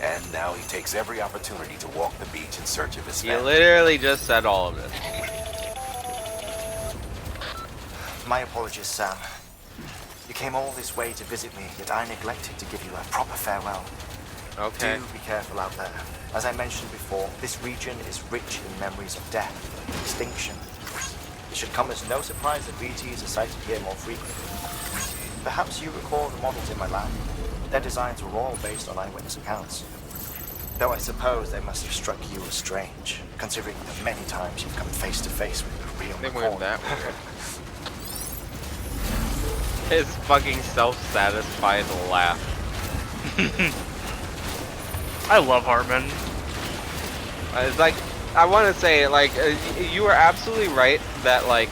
And now he takes every opportunity to walk the beach in search of his You family. literally just said all of this. My apologies, Sam. You came all this way to visit me, yet I neglected to give you a proper farewell. Okay. Do be careful out there. As I mentioned before, this region is rich in memories of death and extinction. It should come as no surprise that BTs are sighted here more frequently. Perhaps you recall the models in my lab. Their designs were all based on eyewitness accounts. Though I suppose they must have struck you as strange, considering the many times you've come face to face with the real They McCall. weren't that weird. His fucking self-satisfied laugh. I love Hartman. It's like, I want to say, like, you are absolutely right that, like,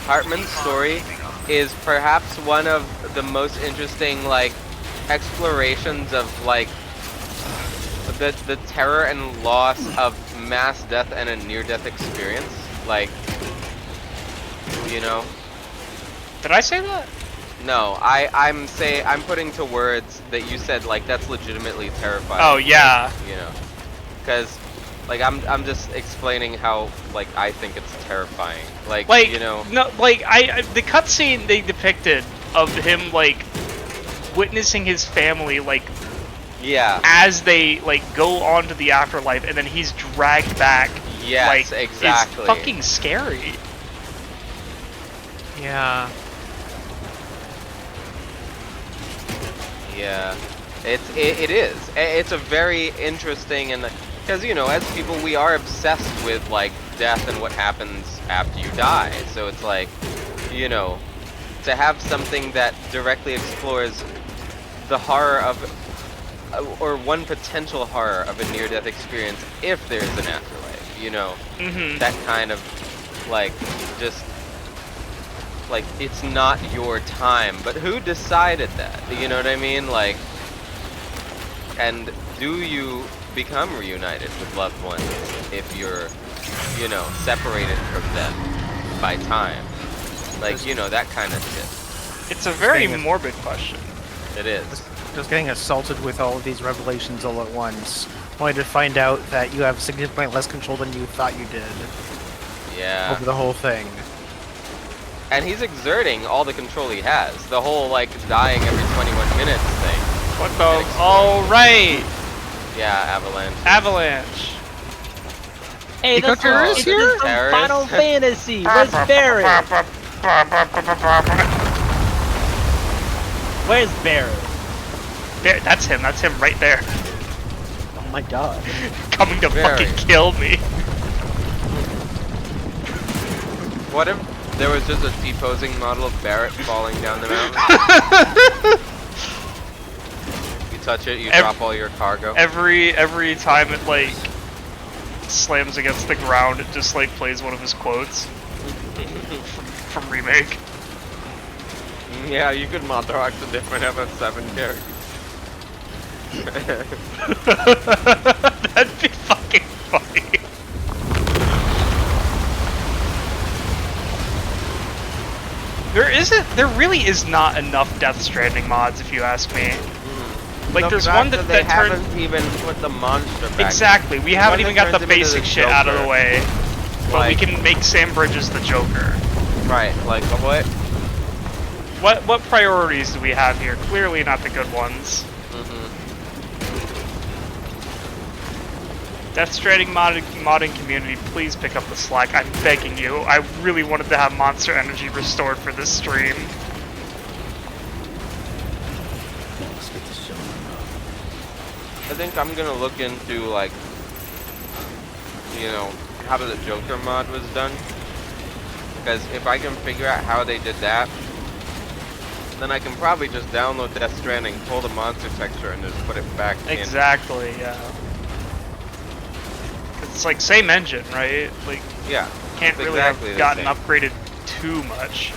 Hartman's story is perhaps one of the most interesting, like, explorations of, like, the terror and loss of mass death and a near-death experience. Like, you know? Did I say that? No, I'm putting to words that you said, like, that's legitimately terrifying. Oh yeah. You know, because like I'm just explaining how, like, I think it's terrifying. Like you know, no, like the cutscene they depicted of him like witnessing his family like as they like go on to the afterlife and then he's dragged back. Yes, like, exactly. Is fucking scary. Yeah. Yeah, it is. It's a very interesting, and because, you know, as people we are obsessed with, like, death and what happens after you die. So it's like, you know, to have something that directly explores the horror of, or one potential horror of a near-death experience if there's an afterlife. You know, that kind of, like, just. Like, it's not your time, but who decided that? You know what I mean? Like, and do you become reunited with loved ones if you're, you know, separated from them by time? Like, you know, that kind of shit. It's a very morbid question. It is. Just getting assaulted with all of these revelations all at once, only to find out that you have significantly less control than you thought you did. Yeah. Over the whole thing. And he's exerting all the control he has. The whole, like, dying every 21 minutes thing. What the? Oh, right! Yeah, Avalanche. Avalanche. Hey, that's Terrace here? from Terrace? Final Fantasy. Where's Barret? Where's Barret? That's him. That's him right there. Oh my god. Coming to Barret. fucking kill me. What if there was just a deposing model of Barret falling down the mountain? You touch it, you drop all your cargo. Every time it like slams against the ground, it just like plays one of his quotes from Remake. Yeah, you could Mothrox a different FF7 character. That'd be fucking funny. There really is not enough Death Stranding mods, if you ask me. Like, The there's fact one that they turns. haven't even put the monster back. Exactly, we haven't even got the basic shit out of the way. But we Like- can make Sam Bridges the Joker. Right, like, what? What priorities do we have here? Clearly not the good ones. Death Stranding modding community, please pick up the slack. I'm begging you. I really wanted to have Monster Energy restored for this stream. I think I'm gonna look into, like, you know, how the Joker mod was done. Because if I can figure out how they did that, then I can probably just download Death Stranding, pull the monster texture, and just put it back in. Exactly, yeah. It's like same engine, right? Like Yeah. can't it's really exactly have the gotten same. upgraded too much.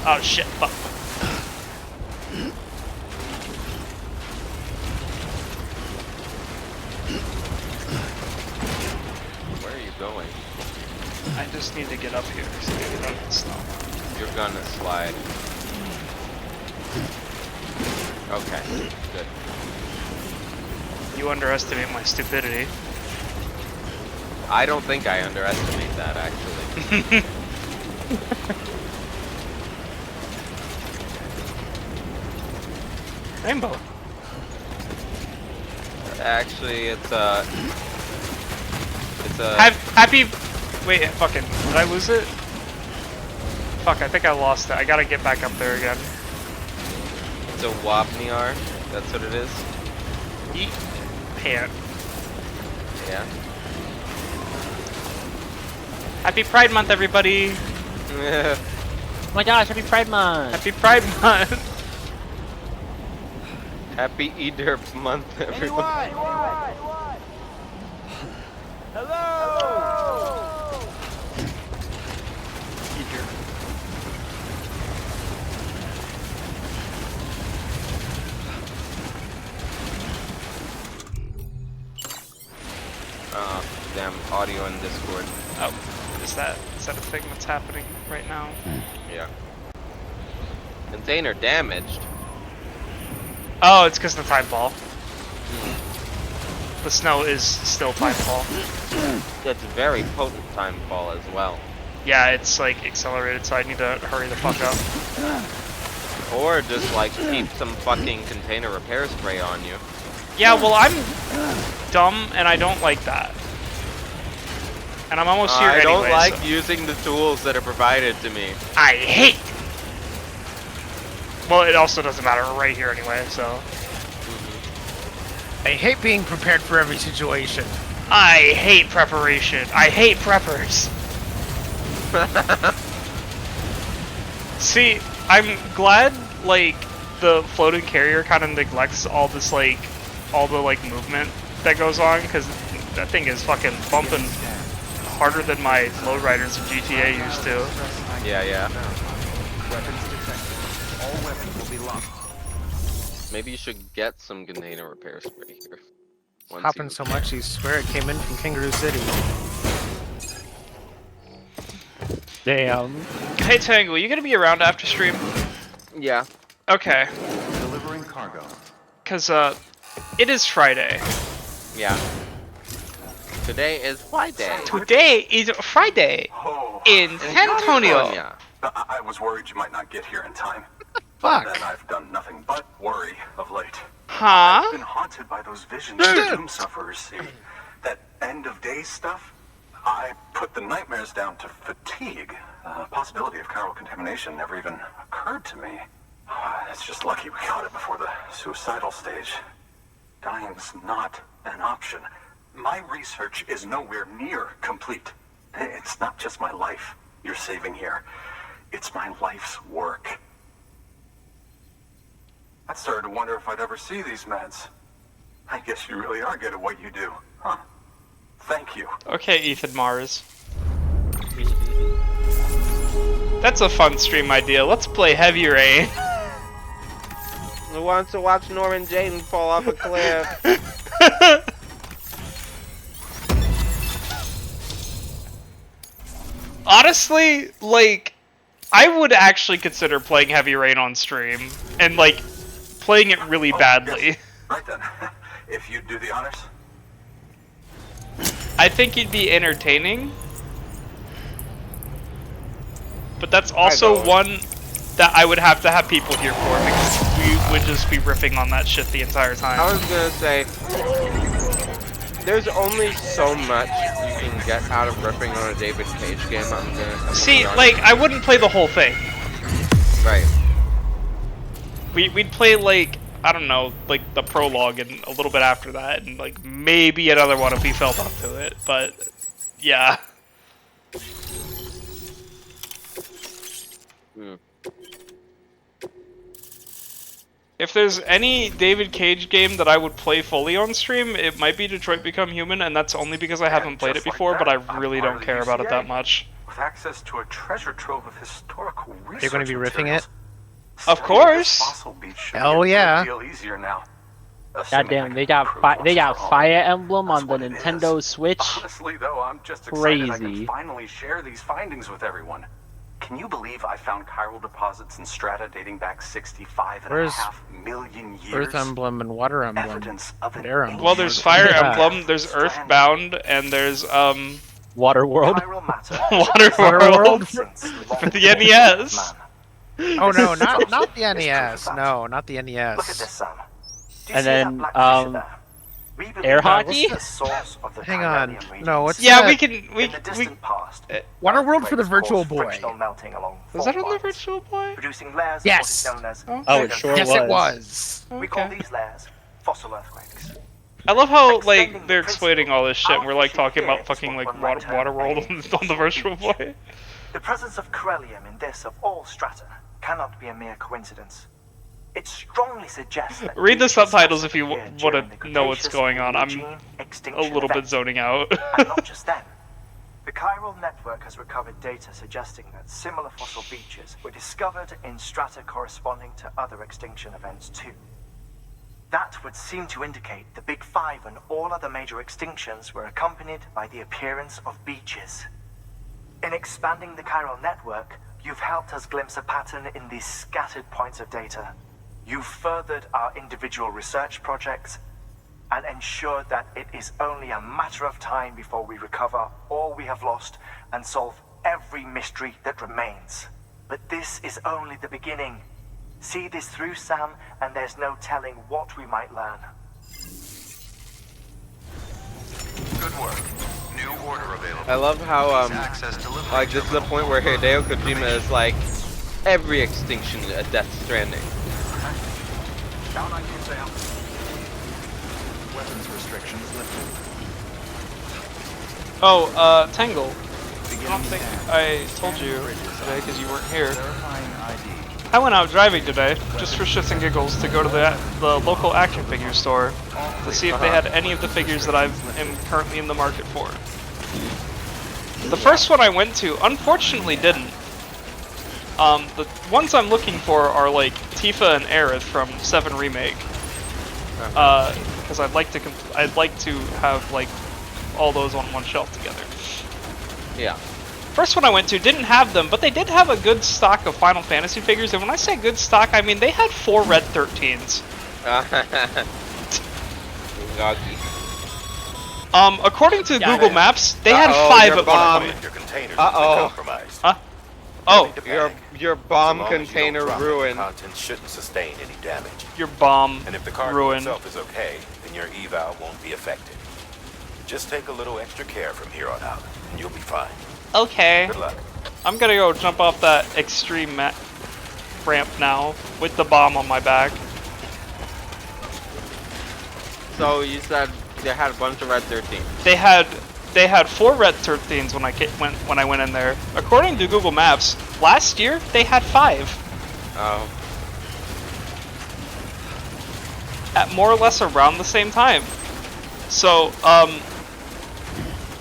Oh shit! Fuck. Where are you going? I just need to get up here so I can get out of the snow. You're gonna slide. Okay, good. You underestimate my stupidity. I don't think I underestimate that, actually. Rainbow. Actually, it's a... Happy... Wait, fucking... Did I lose it? Fuck, I think I lost it. I gotta get back up there again. It's a Wapniar. That's what it is. Eat pant. Yeah. Happy Pride Month, everybody! Oh my gosh, happy Pride Month! Happy Pride Month! Happy Eater month, everyone. Damn audio in Discord. Oh, is that a thing that's happening right now? Yeah. Container damaged. Oh, it's because of the time fall. The snow is still time fall. It's very potent time fall as well. Yeah, it's like accelerated, so I need to hurry the fuck up. Or just like keep some fucking container repair spray on you. Yeah, well, I'm dumb and I don't like that. And I'm almost here I anyway. don't like so. using the tools that are provided to me. I hate. Well, it also doesn't matter. We're right here anyway, so. I hate being prepared for every situation. I hate preparation. I hate preppers. See, I'm glad, like, the floating carrier kind of neglects all this, like, all the, like, movement that goes on, because that thing is fucking bumping harder than my lowriders in GTA used to. Yeah, yeah. Weapons detected. All weapons will be locked. Maybe you should get some container repair spray here. Hopping so much, you swear it came in from Kangaroo City. Damn. Hey Tangle, you gonna be around after stream? Yeah. Okay. Delivering cargo. Cause it is Friday. Yeah. Today is Friday. Today is Friday in San Antonio. I was worried you might not get here in time. Fuck. And I've done nothing but worry of late. Huh? I've been haunted by those visions of doom sufferers see. That end of days stuff. I put the nightmares down to fatigue. The possibility of chiral contamination never even occurred to me. It's just lucky we got it before the suicidal stage. Dying's not an option. My research is nowhere near complete. It's not just my life you're saving here. It's my life's work. I started to wonder if I'd ever see these meds. I guess you really are good at what you do, huh? Thank you. Okay, Ethan Mars. That's a fun stream idea. Let's play Heavy Rain. Who wants to watch Norman Jayden fall off a cliff? Honestly, like, I would actually consider playing Heavy Rain on stream and like playing it really badly. Yes. Right then. If you'd do the honors. I think it'd be entertaining, but that's also one that I would have to have people here for because we would just be riffing on that shit the entire time. I was gonna say, there's only so much you can get out of ripping on a David Cage game. I'm gonna See, like, I wouldn't play the whole thing. Right. We'd play, like, I don't know, like the prologue and a little bit after that, and like maybe another one if we felt up to it, but yeah. It If there's any David Cage game that I would play fully on stream, it might be Detroit Become Human, and that's only because I haven't played it before, but I really don't care about it that much. With access to a treasure trove of historical research You're going to be riffing it? Of course! Hell yeah. Goddamn, they got Fire Emblem on the Nintendo Switch. Honestly, though, I'm just excited I can Crazy. finally share these findings with everyone. Can you believe I found chiral deposits in strata dating back 65.5 million years? Earth Emblem and Water Emblem. Evidence of an Air Emblem. Well, there's Fire Emblem, there's Earthbound, and there's, Water World. Water World for the NES. Oh no, not the NES. No, not the NES. Look at this, Sam. Do you And see that then, black fissure there? We believe air that hockey? the source of the Hang on. Tyranium No, regions. what's Yeah, that? we In the distant past, Waterworld for the earthquakes Virtual caused Boy. frictional melting along Was that fault on the lines, Virtual Boy? producing layers Yes. of what is known as Oh, it sure Yes, was. it was. We call Okay. these layers fossil earthquakes. I love how, Extending like, the they're explaining all this shit, and we're, like, principle, talking our about fucking, like, fishing gears Waterworld on the Virtual Boy. The presence of corellium in this of all strata cannot be a mere coincidence. It strongly suggests that Read the beaches subtitles if you appeared want during the to know what's Cretaceous going on. I'm Eugene a extinction little bit event. zoning out. And not just then. The chiral network has recovered data suggesting that similar fossil beaches were discovered in strata corresponding to other extinction events too. That would seem to indicate the Big Five and all other major extinctions were accompanied by the appearance of beaches. In expanding the chiral network, you've helped us glimpse a pattern in these scattered points of data. You've furthered our individual research projects and ensured that it is only a matter of time before we recover all we have lost and solve every mystery that remains. But this is only the beginning. See this through, Sam, and there's no telling what we might learn. Good work. New order available. I love how like this is the point where Hideo Kojima is like, every extinction a Death Stranding. Down on you, Sam. Weapons restrictions lifted. Oh, Tangle. I don't think I told you today because you weren't here. I went out driving today, just for shits and giggles, to go to the local action figure store to see if they had any of the figures that I am currently in the market for. The first one I went to, unfortunately, didn't. The ones I'm looking for are like Tifa and Aerith from 7 Remake, because I'd like to have like all those on one shelf together. Yeah. First one I went to didn't have them, but they did have a good stock of Final Fantasy figures, and when I say good stock, I mean they had 4 Red 13s. According to Google Maps, they had 5 at one point. Your containers Uh-oh. compromised. Huh? Oh, your bomb As long as you container don't drop it, ruined. the contents shouldn't sustain any damage. your bomb And if the cargo ruined. itself is okay, then your eval won't be affected. Just take a little extra care from here on out, and you'll be fine. Okay. Good luck. I'm gonna go jump off that extreme ramp now with the bomb on my back. So you said they had a bunch of Red 13. They had 4 Red 13s when I went in there. According to Google Maps, last year they had 5. Oh. At more or less around the same time. So,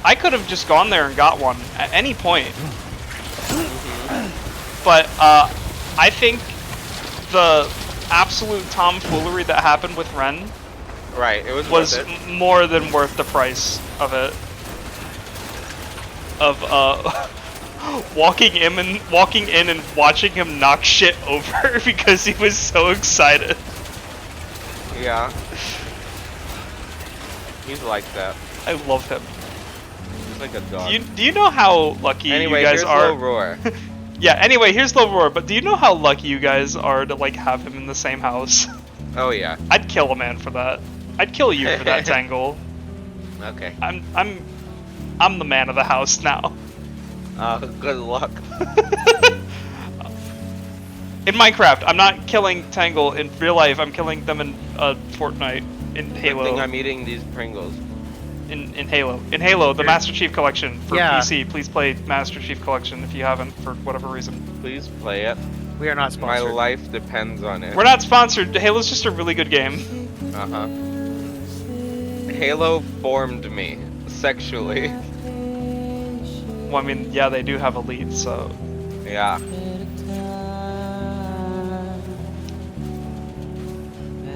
I could have just gone there and got one at any point. But, I think the absolute tomfoolery that happened with Ren Right, it was was worth it. more than worth the price of it. Of, walking in and watching him knock shit over because he was so excited. Yeah. He's like that. I love him. He's like a dog. Do you know how lucky Anyway, you guys here's are? Low Roar. Yeah, anyway, here's Low Roar, but do you know how lucky you guys are to like have him in the same house? Oh yeah. I'd kill a man for that. I'd kill you for that, Tangle. Okay. I'm the man of the house now. Good luck. In Minecraft, I'm not killing Tangle in real life. I'm killing them in Fortnite, in Good Halo. thing I'm eating these Pringles. In Halo. In Halo, the Master Chief Collection for Yeah. PC. Please play Master Chief Collection if you haven't for whatever reason. Please play it. We are not My sponsored. life depends on it. We're not sponsored. Halo's just a really good game. Uh-huh. Halo formed me sexually. Well, I mean, yeah, they do have a lead, so... Yeah.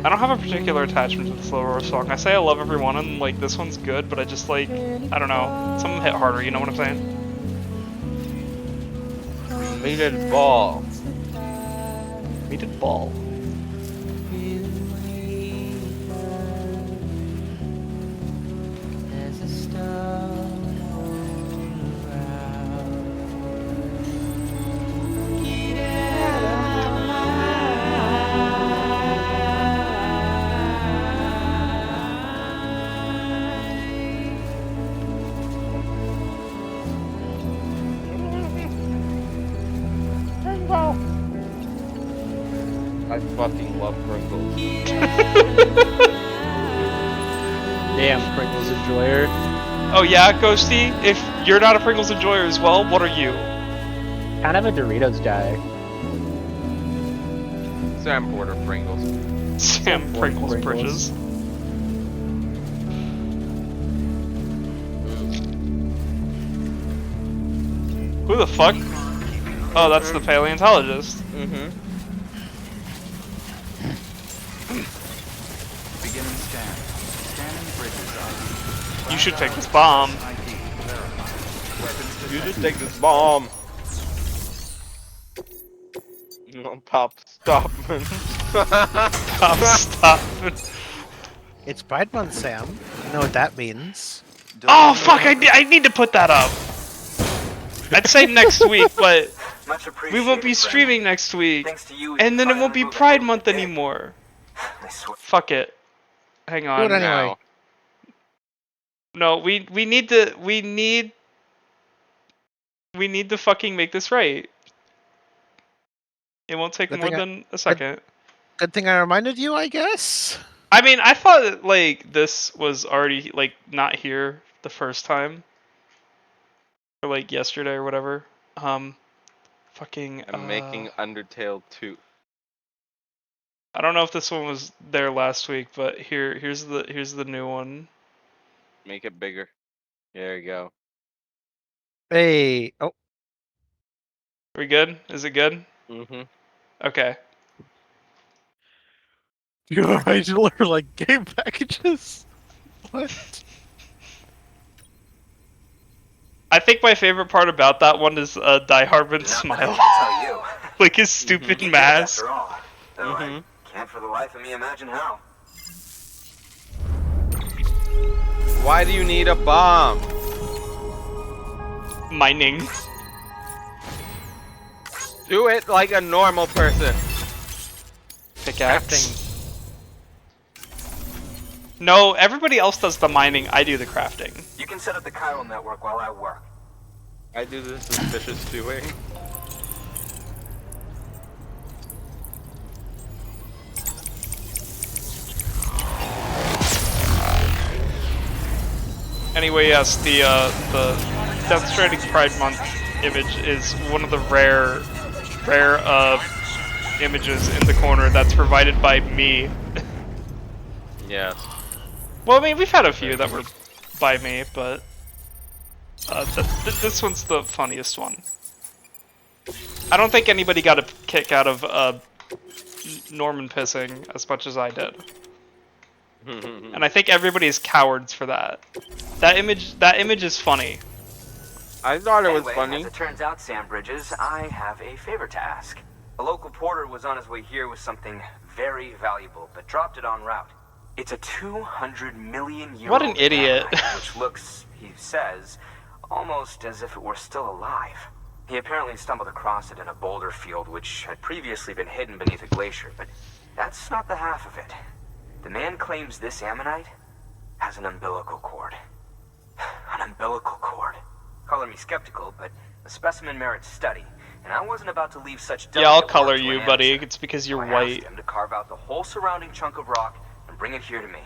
I don't have a particular attachment to the Slow Roar song. I say I love every one, and like this one's good, but I just like, I don't know, some of them hit harder, you know what I'm saying? Meated ball. Meated ball. I fucking love Pringles. Damn, Pringles enjoyer. Oh yeah, Ghosty, if you're not a Pringles enjoyer as well, what are you? Kind of a Doritos guy. Sam Porter Pringles. Sam Pringles bridges. Who the fuck? Oh, that's the paleontologist. Mm-hmm. Beginning scan. Scanning bridges ID. You should take this bomb. You should take this bomb. No, Pop, stop. Pop, stop. It's Pride Month, Sam. You know what that means. Oh fuck! I need to put that up. I'd say next week, but we won't be streaming next week, and then it won't be Pride Month anymore. Fuck it. Hang on. Do it anyway. No, we need to fucking make this right. It won't take Good more thing than a second. Good thing I reminded you, I guess. I mean, I thought like this was already like not here the first time, or like yesterday or whatever. Fucking. I'm making Undertale 2. I don't know if this one was there last week, but here's the new one. Make it bigger. There you go. Hey. Oh. Are we good? Is it good? Mm-hmm. Okay. You're right to learn like game packages. What? I think my favorite part about that one is Die Hardman's smile. Tell you. Like his stupid mask. After all, though I can't for the life of me imagine how. Why do you need a bomb? Mining. Do it like a normal person. Pickaxe. No, everybody else does the mining, I do the crafting. You can set up the chiral network while I work. I do the suspicious doing. Anyway, yes, the Death Stranding Pride Month image is one of the rare images in the corner that's provided by me. Yes. Well, I mean, we've had a few that were by me, but this one's the funniest one. I don't think anybody got a kick out of Norman pissing as much as I did. And I think everybody is cowards for that. That image is funny. I thought it was Anyway, funny. As it turns out, Sam Bridges, I have a favor to ask. A local porter was on his way here with something very valuable, but dropped it en route. It's a 200 million year What an idiot. which looks, he says, almost as if it were still alive. He apparently stumbled across it in a boulder field which had previously been hidden beneath a glacier, but that's not the half of it. The man claims this ammonite has an umbilical cord. An umbilical cord. Color me skeptical, but the specimen merits study, and I wasn't about to leave such Yeah, I'll delicate color work to you, an buddy. amateur. It's because you're So I asked white. him to carve out the whole surrounding chunk of rock and bring it here to me.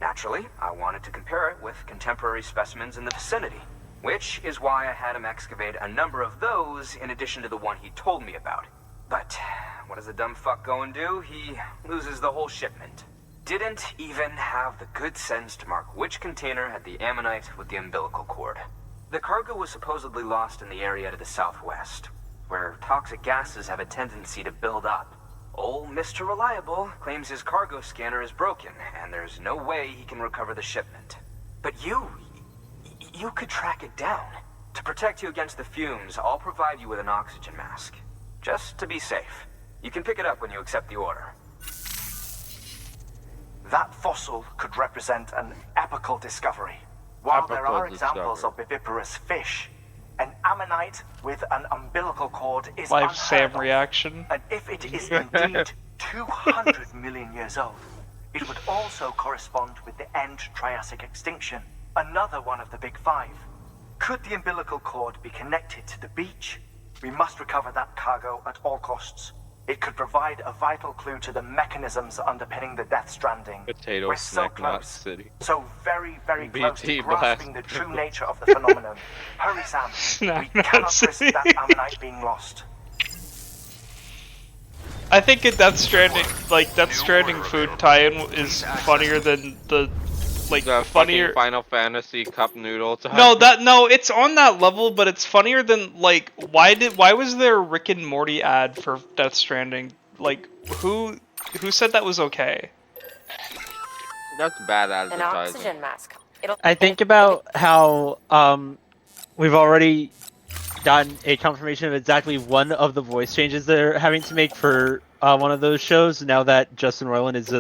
Naturally, I wanted to compare it with contemporary specimens in the vicinity, which is why I had him excavate a number of those in addition to the one he told me about. But what does the dumb fuck go and do? He loses the whole shipment. Didn't even have the good sense to mark which container had the ammonite with the umbilical cord. The cargo was supposedly lost in the area to the southwest, where toxic gases have a tendency to build up. Old Mr. Reliable claims his cargo scanner is broken, and there's no way he can recover the shipment. But you could track it down. To protect you against the fumes, I'll provide you with an oxygen mask. Just to be safe. You can pick it up when you accept the order. That fossil could represent an epical discovery. While there are examples of viviparous fish, an ammonite with an umbilical cord is Live unheard Sam of. reaction. And if it is indeed 200 million years old, it would also correspond with the end Triassic extinction, another one of the big five. Could the umbilical cord be connected to the beach? We must recover that cargo at all costs. It could provide a vital clue to the mechanisms underpinning the Death Stranding. Potato We're so snack not close. city. So very, very close to BT grasping blast. the true nature of the phenomenon. Hurry, Sam. Snack We not cannot risk city. that ammonite being lost. I think Death Stranding, like Death Stranding food tie-in is funnier than the The funnier. fucking Final Fantasy cup noodle time. No, it's on that level, but it's funnier than like why was there a Rick and Morty ad for Death Stranding? Like who said that was okay? That's bad An advertising. oxygen mask. I think about how we've already gotten a confirmation of exactly one of the voice changes they're having to make for one of those shows. Now that Justin Roiland is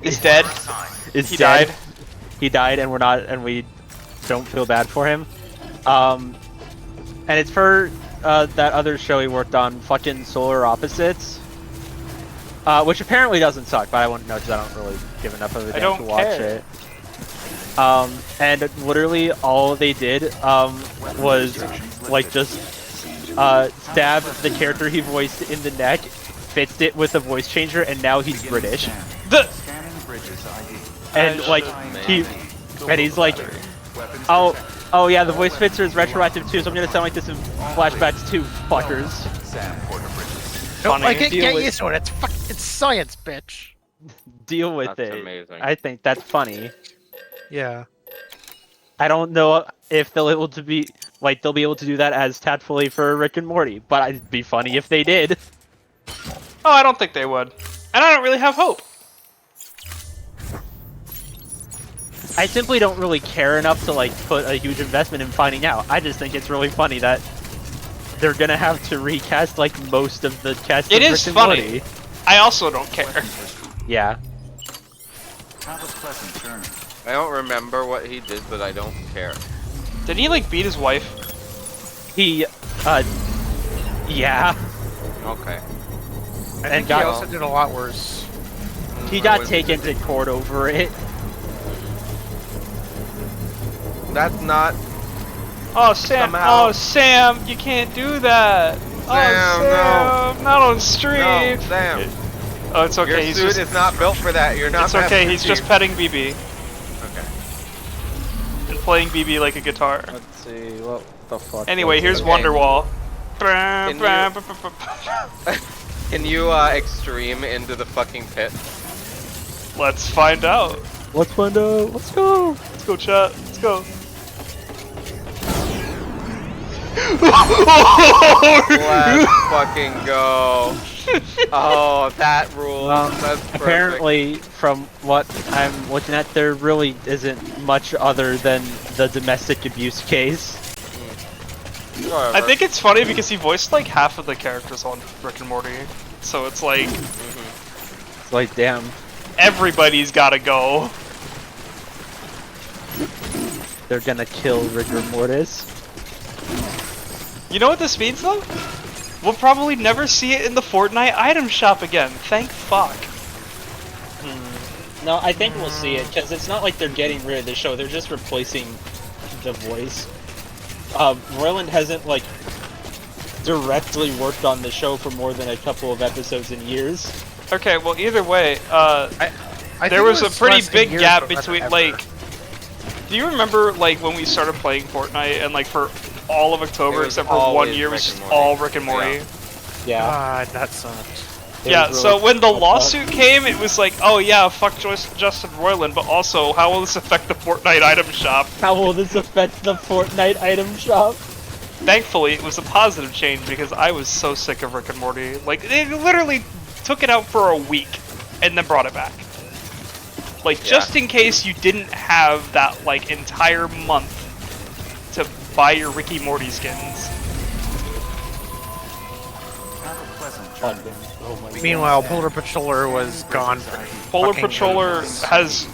Is dead. Is He dead. died. He died, and we don't feel bad for him. And it's for that other show he worked on, fucking Solar Opposites. Which apparently doesn't suck, but I won't know because I don't really give enough of a damn to watch it. And literally all they did was like just stab the character he voiced in the neck, fixed it with a voice changer, and now he's British. And like he's like, oh yeah, the voice fixer is retroactive too, so I'm gonna sound like this in flashbacks too, fuckers. Don't like it, Deal get with- used to it. It's science, bitch. Deal with That's it. amazing. I think that's funny. Yeah. I don't know if they'll able to be like they'll be able to do that as tactfully for Rick and Morty, but it'd be funny if they did. Oh, I don't think they would, and I don't really have hope. I simply don't really care enough to like put a huge investment in finding out. I just think it's really funny that they're gonna have to recast like most of the cast. It of is Rick and funny. Morty. I also don't care. Yeah. I don't remember what he did, but I don't care. Did he like beat his wife? He, yeah. Okay. I think he also did a lot worse. He got taken to court over it. That's not. Oh Sam! Somehow- Oh Sam! You can't do that. Sam, oh Sam! Not on stream. No, Sam. Oh, it's okay. Your He's suit just. is not built for that. You're not. It's okay. Master He's just Chief. petting BB Okay. and playing BB like a guitar. Let's see what the fuck. Anyway, here's Okay. Wonderwall. Can you extreme into the fucking pit? Let's find out. Let's find out. Let's go. Let's go, chat. Let's go. Let's fucking go. Oh, that rules. That's perfect. Apparently, from what I'm looking at, there really isn't much other than the domestic abuse case. I think it's funny because he voiced like half of the characters on Rick and Morty, so it's like It's like, damn. everybody's gotta go. They're gonna kill rigor mortis. You know what this means though? We'll probably never see it in the Fortnite item shop again. Thank fuck. No, I think we'll see it, because it's not like they're getting rid of the show, they're just replacing the voice. Roiland hasn't, like, directly worked on the show for more than a couple of episodes in years. Okay, well either way, there was a pretty less than big years, gap but not between ever. like. Do you remember like when we started playing Fortnite and like for all of October It was except for 1 always year Rick was just and Morty. all Rick and Morty? Yeah. Yeah. God, that sucked. Yeah, was so really when the fucked up. lawsuit came, it was like, oh yeah, fuck Justin Roiland, but also, how will this affect the Fortnite item shop? How will this affect the Fortnite item shop? Thankfully, it was a positive change because I was so sick of Rick and Morty. Like, they literally took it out for a week and then brought it back. Like, just in case you didn't have that, like, entire month to buy your Ricky Morty skins. Oh my Meanwhile, Polar Patroller was gone. For Polar fucking Patroller ages. has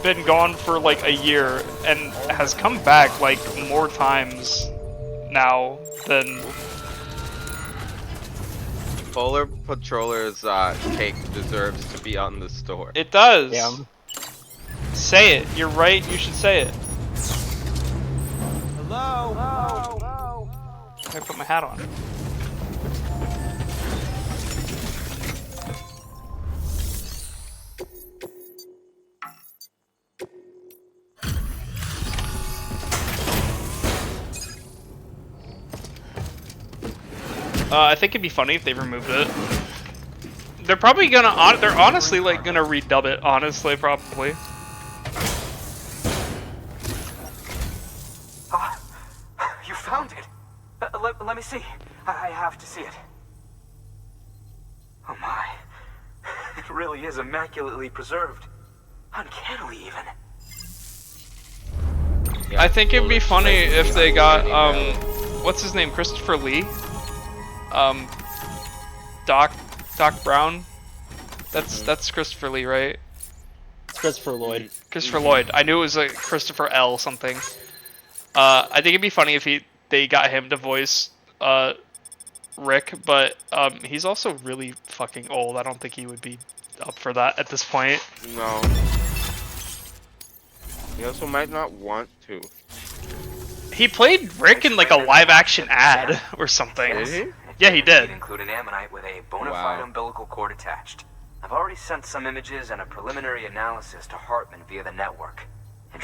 been gone for like a year and has come back like more times now than Polar Patroller's cake deserves to be on the store. it does. Yeah. Say it. You're right. You should say it. Hello? I put my hat on. I think it'd be funny if they removed it. They're probably gonna. They're honestly like gonna redub it. Honestly, probably. You found it. Let me see. I have to see it. Oh my. It really is immaculately preserved. Uncannily even. Yeah, I think it'd be Polar funny Patroller's if they got already what's his name, Christopher Lee, Doc Brown. That's Christopher Lee, right? It's Christopher Lloyd. Christopher Lloyd. I knew it was like Christopher L something. I think it'd be funny if they got him to voice Rick, but he's also really fucking old. I don't think he would be up for that at this point. No. He also might not want to. He played Rick in like a live action ad or something. Did he? Yeah, he did. Include an ammonite with a bona fide umbilical cord attached. I've already sent some images and a preliminary analysis to Hartman via the network.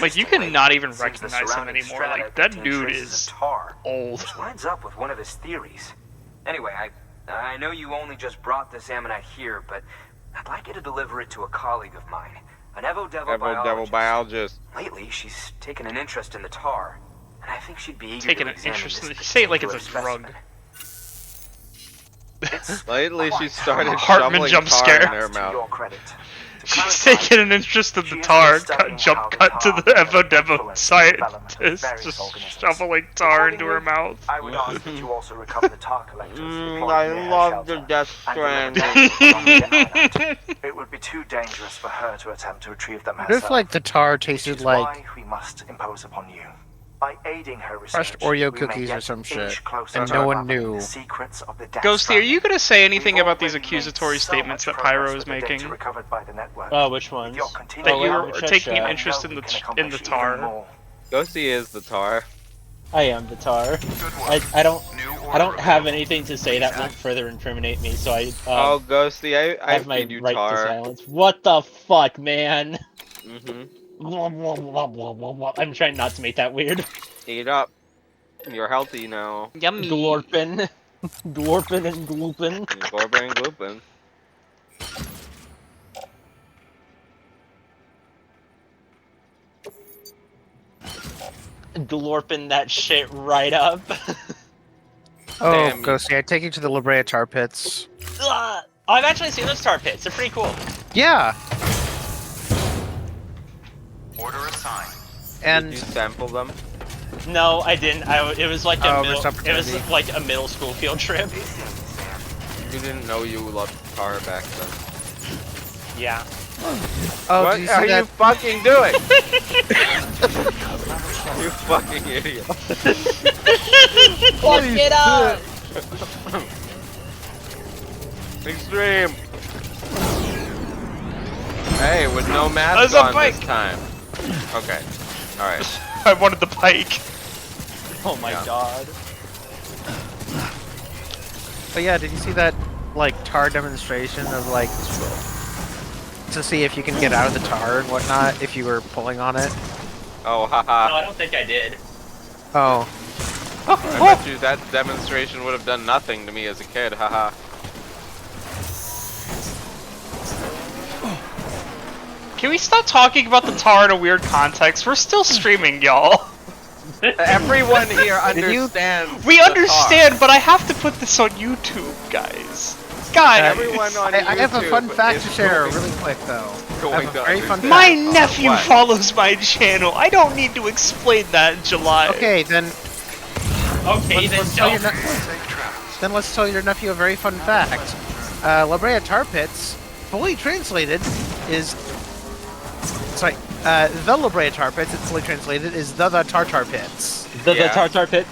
Like, you Interestingly, cannot even it seems the recognize him surrounding anymore. strata Like, that contain dude traces is of tar, old. which lines up with one of his theories. Anyway, I know you only just brought this ammonite here, but I'd like you to deliver it to a colleague of mine, an Evo Devil biologist. Lately, she's taken an interest in the tar, and I think she'd be eager Taking to an examine interest in this it. Say it like it's a particular drug. Lately, she started Hartman shoveling jump tar scare. in her mouth. She's taking an interest in the tar. Jump cut to the Evo Devo scientist just shoveling tar into her mouth. I would ask that you also recover the tar collectors. I love the Death Stranding. It would be too dangerous for her to attempt to retrieve them What herself. if like the tar tasted like Why we must impose upon you. By aiding her research, crushed Oreo we may cookies get or some inch shit, closer and to no one unraveling knew? the secrets of the Death Ghosty, are you Stranding. gonna say anything We've about these already accusatory made so statements much that progress Pyro is with the data making? recovered by the network. Oh, which ones? That you are taking an interest in the tar. Ghosty is the tar. I am the tar. I don't have anything to say that won't further incriminate me, so I Oh, Ghosty, I have my feed you right tar. to silence. What the fuck, man? Mm-hmm. I'm trying not to make that weird. Eat up. You're healthy now. Yummy. Glorpin. Glorpin and gloopin. Glorpin and gloopin. Glorpin that shit right up. Oh, Damn. Ghosty, I take you to the La Brea tar pits. I've actually seen those tar pits. They're pretty cool. Yeah, Order assigned. and Did you sample them? No, I didn't. It was like a missed opportunity. like a middle school field trip. You didn't know you loved tar back then. Yeah. oh, What did you see are that? you fucking doing? You fucking idiot. Fuck it up! Extreme. Hey, with no mask There's a on bike. this time. Okay. Alright. I wanted the pike. Oh my god. But yeah, did you see that like tar demonstration of like to see if you can get out of the tar and whatnot if you were pulling on it. Oh, haha. No, I don't think I did. Oh. I bet you that demonstration would have done nothing to me as a kid, haha. Can we stop talking about the tar in a weird context? We're still streaming, y'all. Everyone here understands. We understand, but I have to put this on YouTube, guys. Guys, everyone on I have a YouTube fun fact to is share going- really quick though. going to very fun my fact. nephew What? follows my channel. I don't need to explain that in July. Okay, then. Okay, let's tell your then let's tell your nephew a very fun fact. La Brea Tar Pits, fully translated, is sorry. The La Brea Tar Pits, it's fully translated, is the Tartar Pits. The Tartar Pit.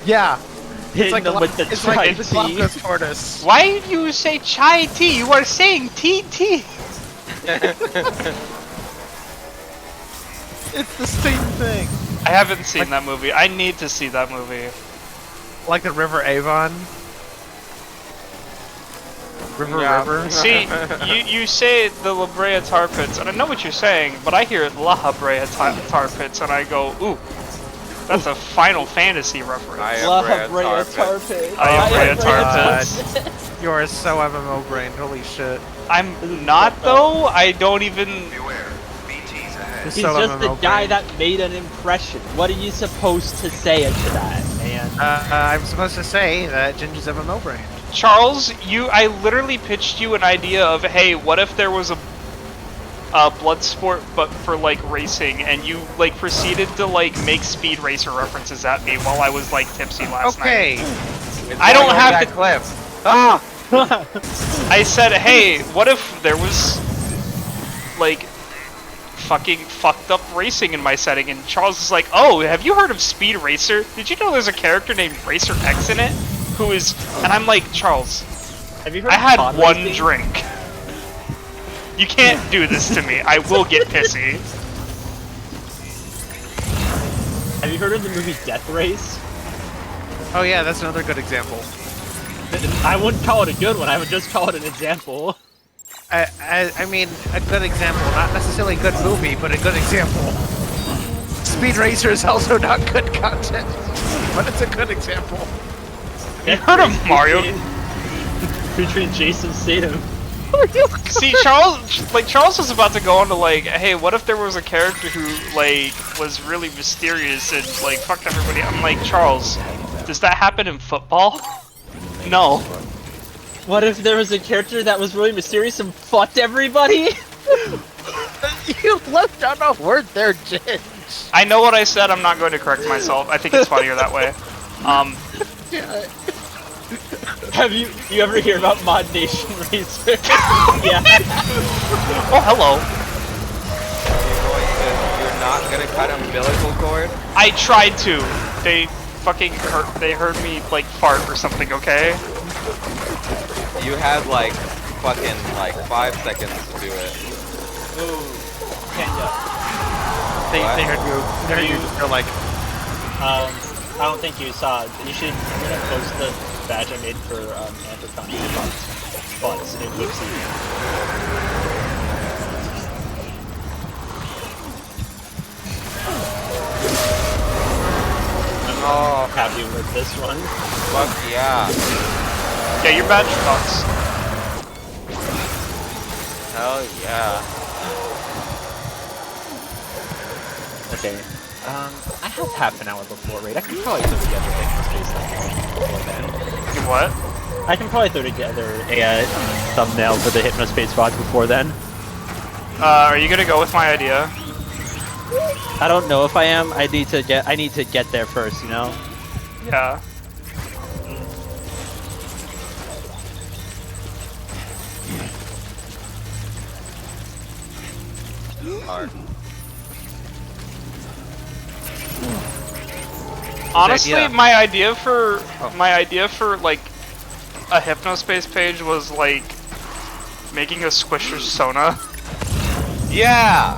Yeah. It's like them with the it's chai like the tea. Galapagos tortoise. Why do you say chai tea? You are saying TT. It's the same thing. I haven't seen that movie. I need to see that movie. Like the River Avon. River. See, you say the La Brea Tar Pits, and I know what you're saying, but I hear La Brea Tar Pits, and I go, ooh, that's a Final Fantasy reference. La Brea Tar Pits. La Brea Tar Pits. You are so MMO brained, holy shit. I'm not though. I don't even. Beware, BT's ahead. He's just the guy that made an impression. What are you supposed to say to that, man? I'm supposed to say that Ginger's MMO brained. Charles, I literally pitched you an idea of, hey, what if there was a blood sport but for like racing, and you like proceeded to like make Speed Racer references at me while I was like tipsy last night. I don't have to clip. Ah! I said, hey, what if there was like fucking fucked up racing in my setting? And Charles is like, oh, have you heard of Speed Racer? Did you know there's a character named Racer X in it? Who is, and I'm like, Charles, Have you heard I of had pod one racing? drink. You can't do this to me. I will get pissy. Have you heard of the movie Death Race? Oh yeah, that's another good example. I wouldn't call it a good one. I would just call it an example. I mean, a good example, not necessarily a good movie, but a good example. Speed Racer is also not good content, but it's a good example. You heard of Mario? Featuring Jason Statham. See, Charles was about to go on to like, hey, what if there was a character who like was really mysterious and like fucked everybody? I'm like, Charles, does that happen in football? No. What if there was a character that was really mysterious and fucked everybody? You left out a word there, Jen. I know what I said. I'm not going to correct myself. I think it's funnier that way. Have you ever hear about Mod Nation Racer? Yeah. Oh, hello. You're not gonna cut umbilical cord? I tried to. They fucking heard me like fart or something, okay? You had like fucking like 5 seconds to do it. Ooh, Kenya. They heard you. You're like, I don't think you saw it. I'm gonna post the badge I made for Anthropon bots in Whoopsie. Oh, happy with this one. Fuck yeah. Yeah, your badge sucks. Hell yeah. Okay. I have half an hour before raid. I can probably throw together a space before then. What? I can probably throw together a thumbnail for the Hypnospace bots before then. Are you gonna go with my idea? I don't know if I am. I need to get there first, you know? Yeah. Hard. Honestly, my idea for like a Hypnospace page was like making a Squisher Sona. Yeah.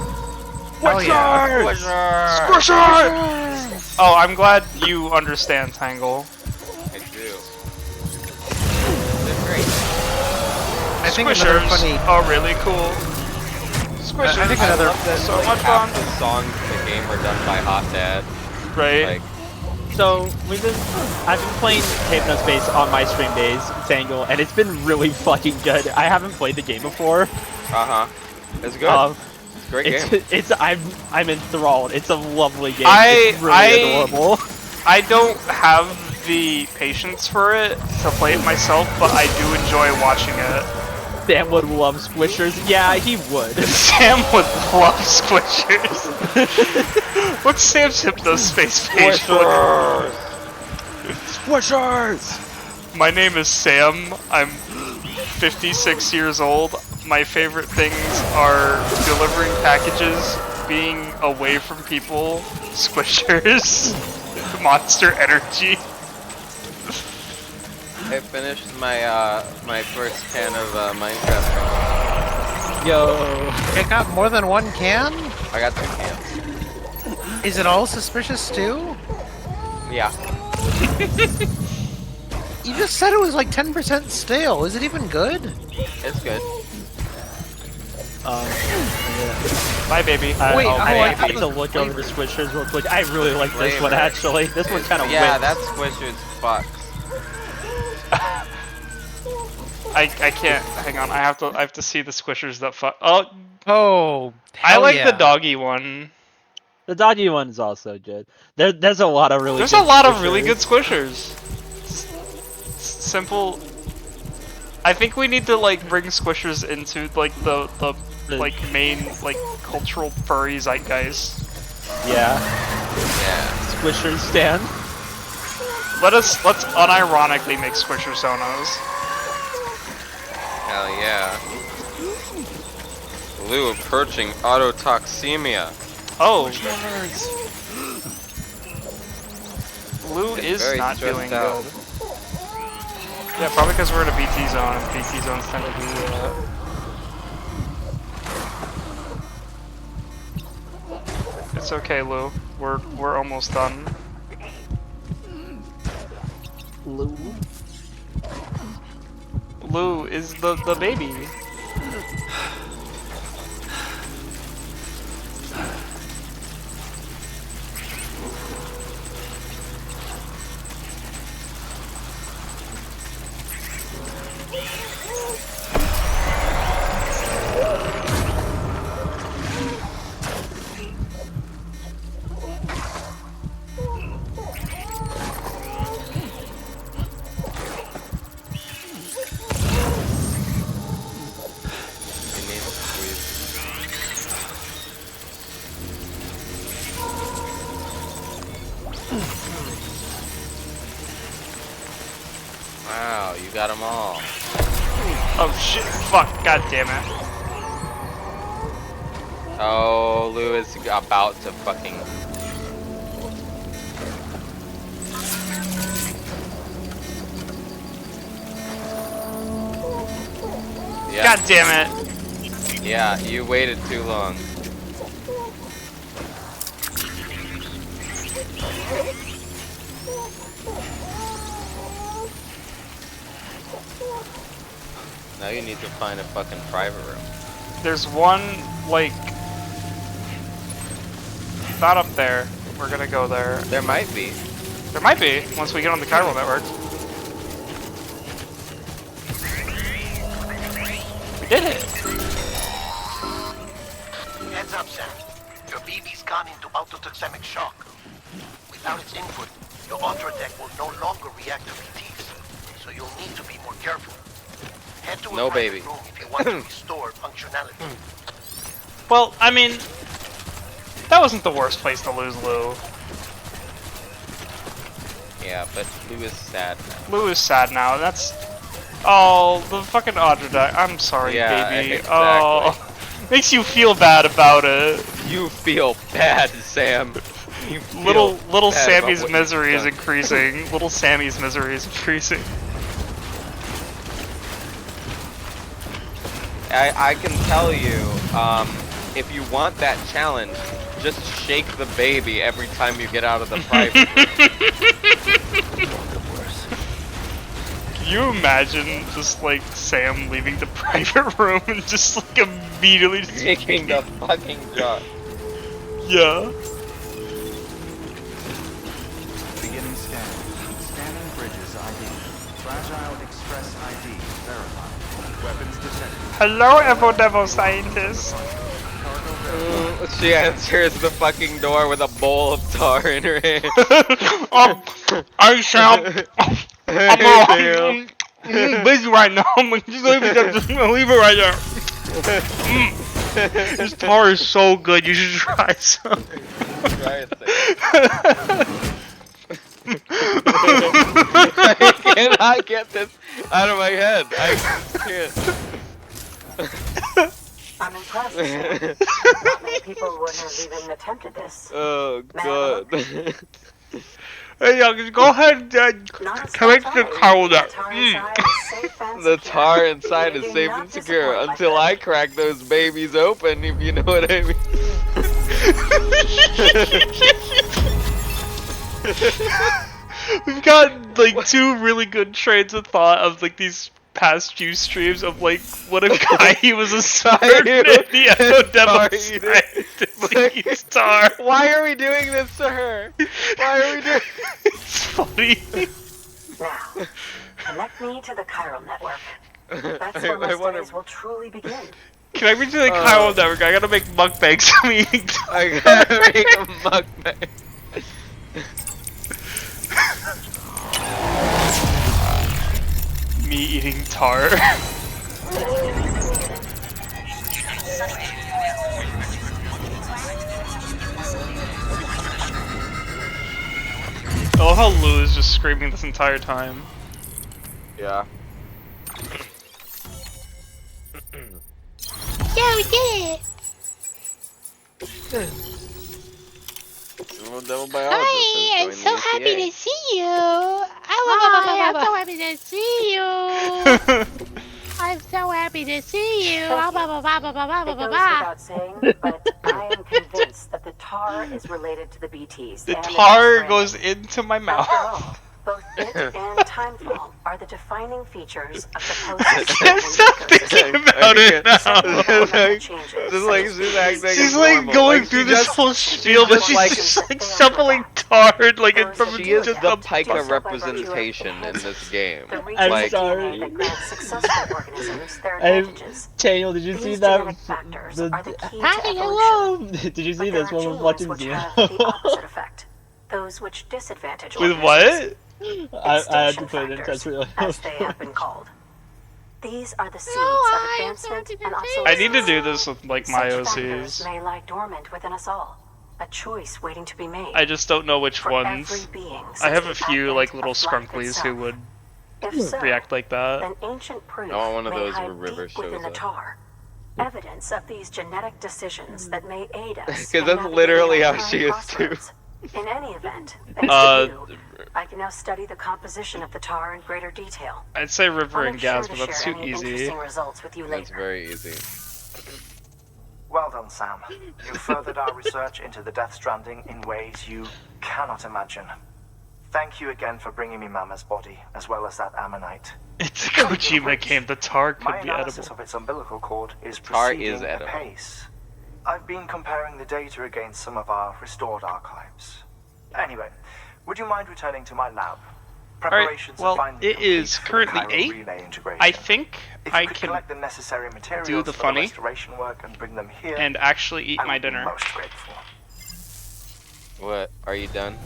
Squisher! Squisher! Oh, I'm glad you understand, Tangle. I do. They're great. I think another Squishers funny. are really cool. Squishers. I think I another love that so like, much half fun. the songs in the game are done by Hot Dad. Right. Like, So I've been playing Hypnospace on my stream days, Tangle, and it's been really fucking good. I haven't played the game before. It's good. It's a great game. I'm enthralled. It's a lovely game. I It's really adorable. I don't have the patience for it to play it myself, but I do enjoy watching it. Sam would love Squishers. Yeah, he would. Sam would love Squishers. What's Sam's Hypnospace page? Squishers! Squishers! My name is Sam. I'm 56 years old. My favorite things are delivering packages, being away from people, Squishers, Monster Energy. I finished my my first can of Minecraft. Yo. It got more than one can? I got 2 cans. Is it all suspicious too? Yeah. You just said it was like 10% stale. Is it even good? It's good. Bye, baby. I I have to look over the Squishers real quick. I really like this one actually. This one kind of Yeah, whips. that Squishers fucks. I can't. Hang on. I have to see the Squishers that fuck. Oh, I hell like yeah. the doggy one. The doggy one is also good. There's a lot of really. There's good a lot of Squishers. really good Squishers. Simple. I think we need to like bring Squishers into like the like main like cultural furry zeitgeist. Yeah. Yeah. Squishers stand. Let's unironically make Squisher Sonos. Hell yeah. Lou approaching autotoxemia. Oh. Lou is very not stressed feeling out. good. Yeah, probably because we're in a BT zone, and BT zones tend to do that. It's okay, Lou. We're almost done. Lou. Lou is the baby. Wow, you got them all. Oh shit! Fuck! God damn it! Oh, Lou is about to fucking... Yeah. God damn it! Yeah, you waited too long. Now you need to find a fucking private room. There's one like not up there. We're gonna go there. There might be. There might be once we get on the chiral network. We did it. Heads up, Sam. Your BB's gone into autotoxemic shock. Without its input, your Ultra deck will no longer react to BTs, so you'll need to be more careful. Head to a No, private baby. room if you want to restore functionality. Well, I mean, that wasn't the worst place to lose Lou. Yeah, but Lou is sad now. Lou is sad now. That's oh the fucking Audra deck. I'm sorry, Yeah, baby. exactly. Oh, makes you feel bad about it. You feel bad, Sam. You feel Little bad about Sammy's what misery you've is done. increasing. Little Sammy's misery is increasing. I can tell you, if you want that challenge, just shake the baby every time you get out of the private room. you imagine just like Sam leaving the private room and just like immediately just Taking the fucking job. Yeah. Beginning scan. Scanning bridges ID. Fragile Express ID verified. Weapons detected. Hello, Evo Devo scientist. She answers the fucking door with a bowl of tar in her hand. I Sam. I'm busy right now. I'm like, just leave it right there. This tar is so good. You should try some. Try it. I cannot get this out of my head. I can't. I'm impressed. Not many people would have even attempted this. Oh god. Hey, just go ahead and connect the car with that. The tar inside is safe and secure until I crack those babies open, if you know what I mean. We've got like two really good trains of thought of like these past few streams of like what if Kai was a Spartan and the Echo Devil star. Why are we doing this to her? Why are we doing It's funny. Now, connect me to the chiral network. That's where my studies will truly begin. Connect me to the chiral network. I gotta make mukbangs of me eating tar. I gotta make a mukbang. Me eating tar. I love how Lou is just screaming this entire time. Yeah. Yeah, we did it! Hi, I'm so happy to see you! Hi, I'm so happy to see you! I'm so happy to see you! It goes without saying, but I am convinced that the tar is related to the BTs. The tar goes into my mouth. After all, both it and timefall are the defining features of the post. I can't stop thinking about it now. She's like going through this whole spiel, but she's just like shuffling tar like in from She is just the up. Pika representation in this game. I'm Like, sorry. Chaniel, did you see that? Hi, hello! Did you see this one was watching Zeno? Those which disadvantage With what? I had to put it in touch really. As they have been called. These are the seeds of advancement and obsolescence. I need to do this with like my Such OCs. factors may lie dormant within us all. A choice waiting to be made. I just don't know which For ones. every being I have a since the few advent like little of life scrunklies who would If so, react like that. then ancient proof I want one of may those hide where River deep within shows the up. tar. Evidence of these genetic decisions that may aid us. because in that's navigating literally our how current she is too. crossroads. In any event, thanks to you, I can now study the composition of the tar in greater detail. I'd say River I'll and make sure Gaz, to but that's share too any easy. interesting results with you That's later. very easy. Well done, Sam. You furthered our research into the Death Stranding in ways you cannot imagine. Thank you again for bringing me Mama's body, as well as that ammonite. It's a Kojima game. The tar My could be analysis edible. of its umbilical cord is Tar proceeding is edible. apace. I've been comparing the data against some of our restored archives. Anyway, would you mind returning to my lab? Preparations well, are finally it complete is for the currently chiral 8. relay integration. I think If I you could can collect the necessary materials do the for funny restoration work and bring them here, and actually eat I my would be dinner. most grateful. What? Are you done?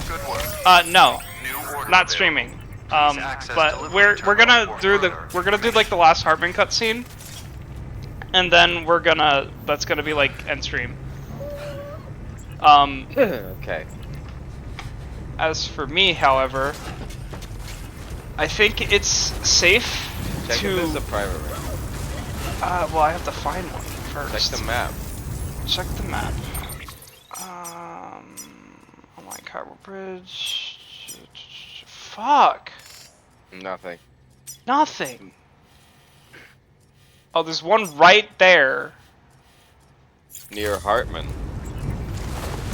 Good work. No, New order not available. streaming. access But delivery we're gonna terminal do like the last Hartman cutscene, and then that's gonna be like end stream. Okay. As for me, however, I think it's safe Check to. if there's a private room. Well, I have to find one first. Check the map. Check the map. Oh my God, bridge. Fuck. Nothing. Nothing. Oh, there's one right there. Near Hartman.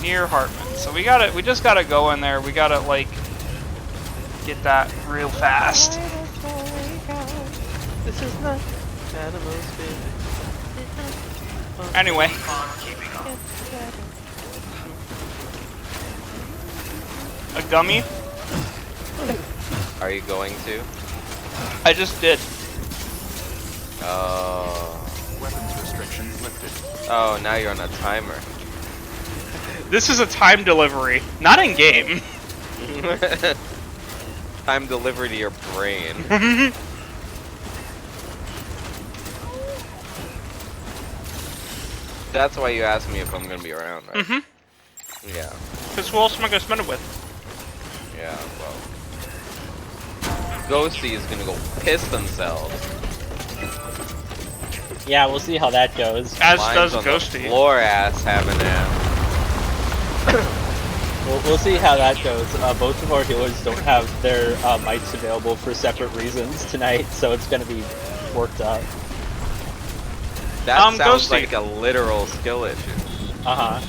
Near Hartman. So we just gotta go in there. We gotta like get that real fast. This is not animals, baby. Anyway. A gummy? Are you going to? I just did. Oh. Weapons restrictions lifted. Oh, now you're on a timer. This is a time delivery, not in game. Time delivery to your brain. That's why you asked me if I'm gonna be around, right? Mm-hmm. Yeah. Because who else am I gonna spend it with? Yeah, well. Ghosty is gonna go piss themselves. Yeah, we'll see how that goes. As Mine's does on Ghosty. The floor ass having that. We'll see how that goes. Both of our healers don't have their mics available for separate reasons tonight, so it's gonna be worked up. That sounds Ghosty. like a literal skill issue. Uh-huh.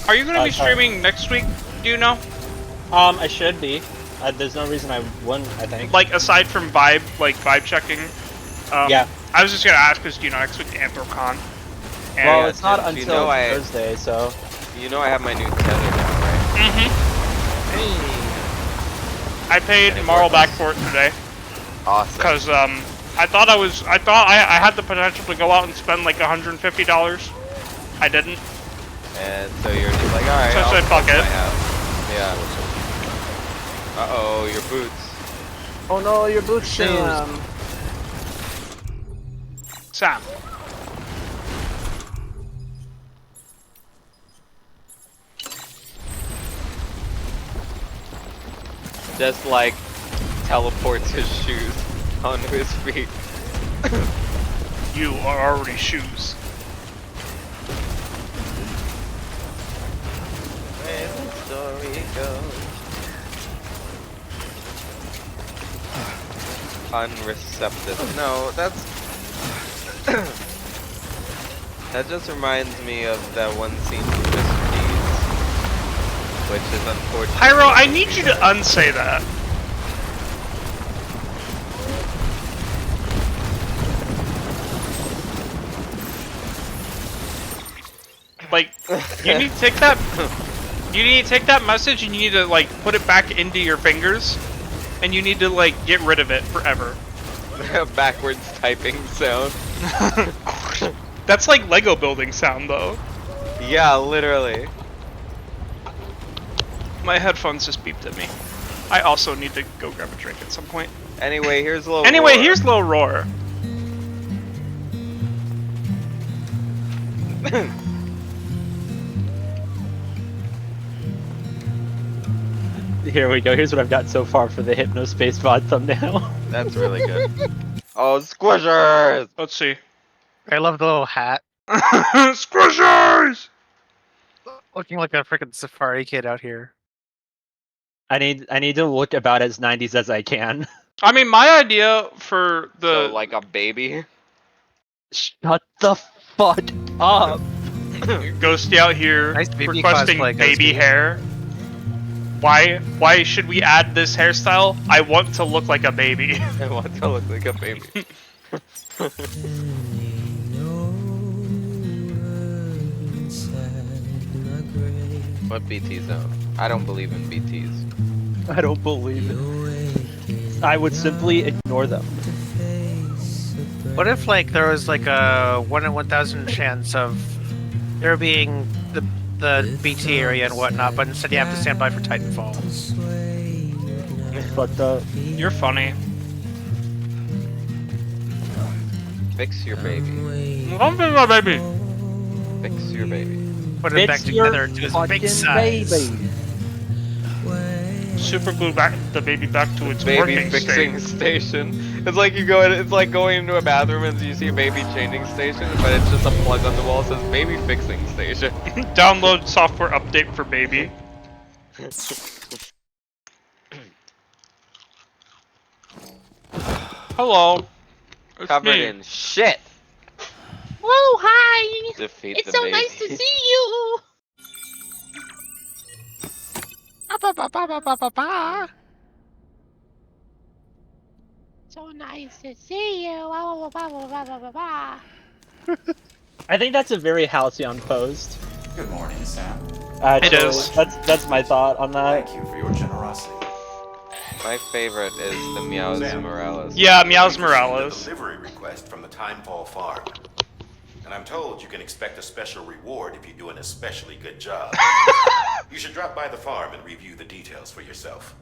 Are you gonna be streaming next week? Do you know? I should be. There's no reason I wouldn't, I think. Like, aside from vibe checking? Yeah. I was just gonna ask, because, next week Anthrocon. And Well, it's not Jim, until Thursday, so... You know I have my new tether now, right? Mm-hmm. I paid Marl back for it today. Awesome. Because, I thought I had the potential to go out and spend, like, $150. I didn't. And so you're just like, alright, So I said, fuck it. Yeah. Uh-oh, your boots. Oh no, your boots, Sam. Sam. Just like teleports his shoes onto his feet. You are already shoes. Where the story goes. Unreceptive. No, that's... That just reminds me of that one scene from Mr. Deeds, which is unfortunate. Pyro, I need you to unsay that. Like, you need to take that. You need to take that message and you need to like put it back into your fingers, and you need to like get rid of it forever. Backwards typing sound. That's like Lego building sound though. Yeah, literally. My headphones just beeped at me. I also need to go grab a drink at some point. Anyway, here's a little Anyway, roar. here's Lil Roar. Here we go. Here's what I've got so far for the Hypnospace VOD thumbnail. That's really good. Oh, squishers! Let's see. I love the little hat. Squishers! Looking like a freaking safari kid out here. I need to look about as 90s as I can. I mean, my idea for the So, like a baby? Shut the fuck up. Ghosty out here Nice baby requesting cosplay, baby Ghosty. hair. Why should we add this hairstyle? I want to look like a baby. I want to look like a baby. What BT zone? I don't believe in BTs. I don't believe it. I would simply ignore them. What if, like, there was like a 1 in 1,000 chance of there being the BT area and whatnot, but instead you have to stand by for Titanfall? But You're funny. Fix your baby. Don't be my baby. Fix your baby. Put it back Fix your together to his big fucking size. baby. Super glue the baby back to its Baby working fixing state. station. It's like you go in, it's like going into a bathroom and you see a baby changing station, but it's just a plug on the wall that says baby fixing station. Download software update for baby. Hello. It's Covered me. in shit. Whoa, hi! Defeat It's the so baby. nice to see you! So nice to see you. Blah, blah, blah, blah, blah, blah, blah. I think that's a very halcyon post. Good morning, Sam. Actually, It is. that's my thought on that. Thank you for your generosity. My favorite is the Meows Sam. Morales. Yeah, Meows We've received Morales. a delivery request from the Timefall Farm. And I'm told you can expect a special reward if you do an especially good job. You should drop by the farm and review the details for yourself.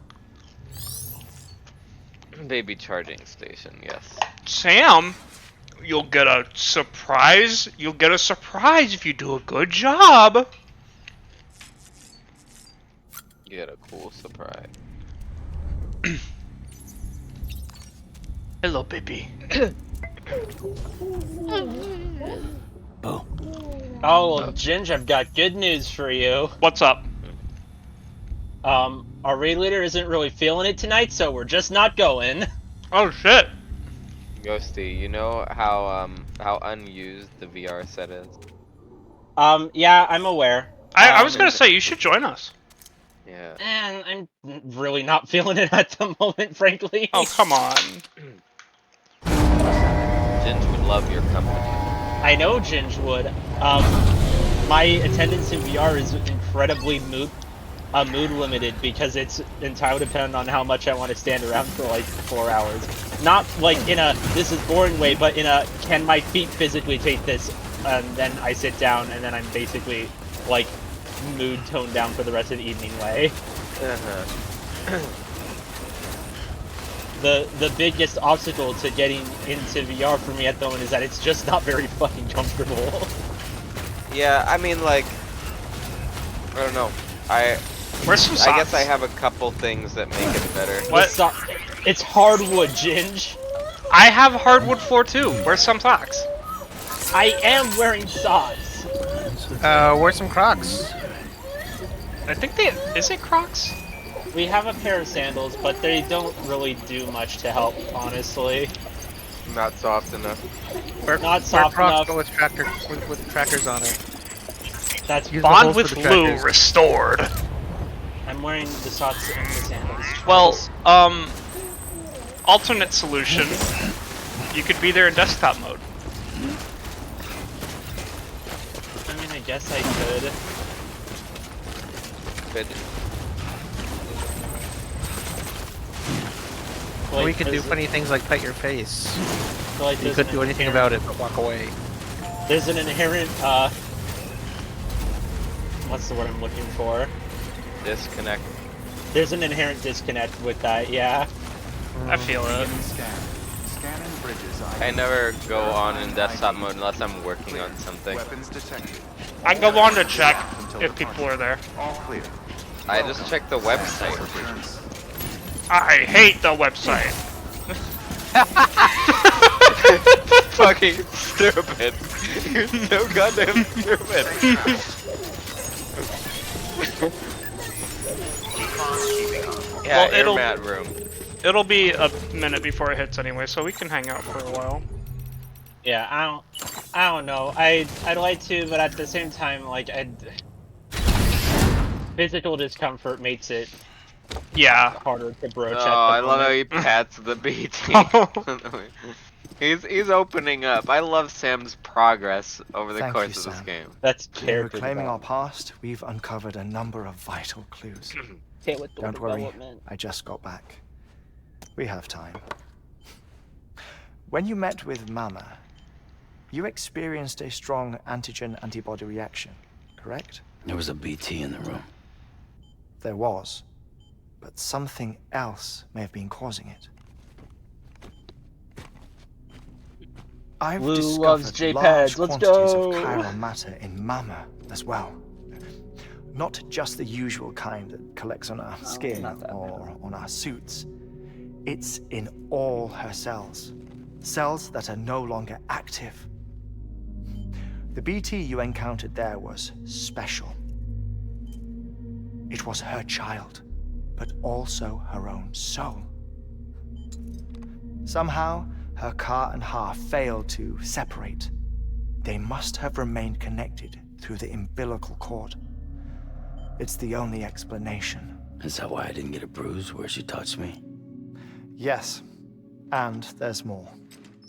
Baby charging station, yes. Sam, you'll get a surprise. You'll get a surprise if you do a good job. You get a cool surprise. Hello, baby. Oh, well, Ginge, I've got good news for you. What's up? Our raid leader isn't really feeling it tonight, so we're just not going. Oh shit. Ghosty, you know how unused the VR set is? Yeah, I'm aware. I was gonna say you should join us. Yeah. And I'm really not feeling it at the moment, frankly. Oh, come on. Ginge would love your company. I know Ginge would. My attendance in VR is incredibly mood limited because it's entirely dependent on how much I want to stand around for like 4 hours. Not like in a this is boring way, but in a can my feet physically take this, and then I sit down and then I'm basically like mood toned down for the rest of the evening way. The biggest obstacle to getting into VR for me at the moment is that it's just not very fucking comfortable. Yeah, I mean, like, I don't know. Where's some I socks? guess I have a couple things that make it better. What? It's hardwood, Ginge. I have hardwood floor too. Where's some socks? I am wearing socks. Wear some Crocs. I think is it Crocs? We have a pair of sandals, but they don't really do much to help, honestly. Not soft enough. Not soft Crocs enough. go with with trackers on it. That's Use the Bond holes for with the Lou trackers. restored. I'm wearing the socks and the sandals. Well, alternate solution. You could be there in desktop mode. I mean, I guess I could. Or we could do funny things like pet your face. Like You couldn't do anything about it but walk away. There's an inherent, what's the word I'm looking for? Disconnect. There's an inherent disconnect with that, yeah. I feel it. I never go on in desktop mode unless I'm working on something. I go on to check if people are there. I just check the website. I hate the website. Fucking stupid. You're so goddamn stupid. Yeah, Well, mat room. It'll be a minute before it hits anyway, so we can hang out for a while. Yeah, I don't know. I'd like to, but at the same time, like, physical discomfort makes it harder to broach. Oh, at the I love how moment. he pats the BT. He's opening up. I love Sam's progress over the Thank course you, of this Sam. game. That's In character reclaiming our development. past, we've uncovered a number of vital clues. Hit with the Don't worry, development. I just got back. We have time. When you met with Mama, you experienced a strong antigen-antibody reaction, correct? There was a BT in the room. There was, but something else may have been causing it. I've Lou discovered loves large JPEGs, let's quantities go! of chiral matter in Mama as well. Not just the usual kind that collects on our skin or on our suits. It's in all her cells. Cells that are no longer active. The BT you encountered there was special. It was her child, but also her own soul. Somehow, her car and half failed to separate. They must have remained connected through the umbilical cord. It's the only explanation. Is that why I didn't get a bruise where she touched me? Yes, And there's more.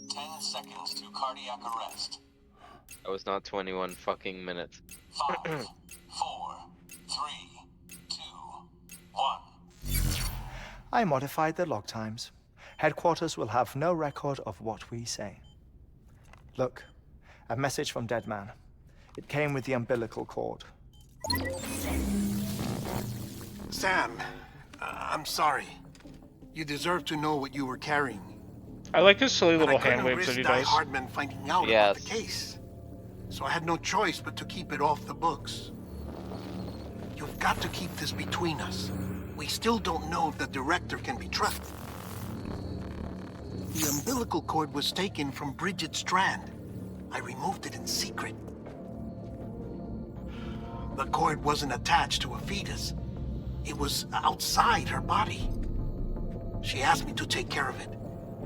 10 seconds to cardiac arrest. That was not 21 fucking minutes. 5, 4, 3, 2, 1. I modified the log times. Headquarters will have no record of what we say. Look, a message from Dead Man. It came with the umbilical cord. Sam, I'm sorry. You deserve to know what you were carrying. I like his silly little But I hand couldn't waves that risk he Die does. Hardman finding out about the case. So I had no choice but to keep it off the books. You've got to keep this between us. We still don't know if the director can be trusted. The umbilical cord was taken from Bridget Strand. I removed it in secret. The cord wasn't attached to a fetus. It was outside her body. She asked me to take care of it.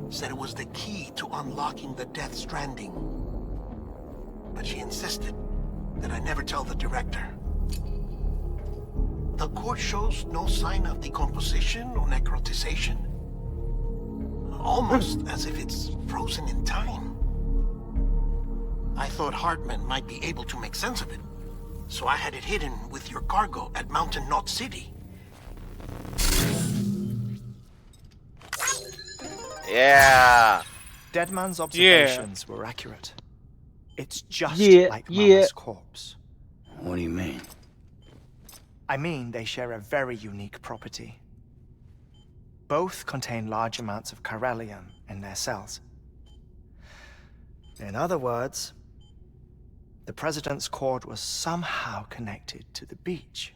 Said it was the key to unlocking the Death Stranding. But she insisted that I never tell the director. The cord shows no sign of decomposition or necrotization. Almost as if it's frozen in time. I thought Hartman might be able to make sense of it, so I had it hidden with your cargo at Mountain Knot City. Yeah. Dead Man's observations were accurate. It's just like yeah. Mama's corpse. What do you mean? I mean, they share a very unique property. Both contain large amounts of chiralium in their cells. In other words, the president's cord was somehow connected to the beach,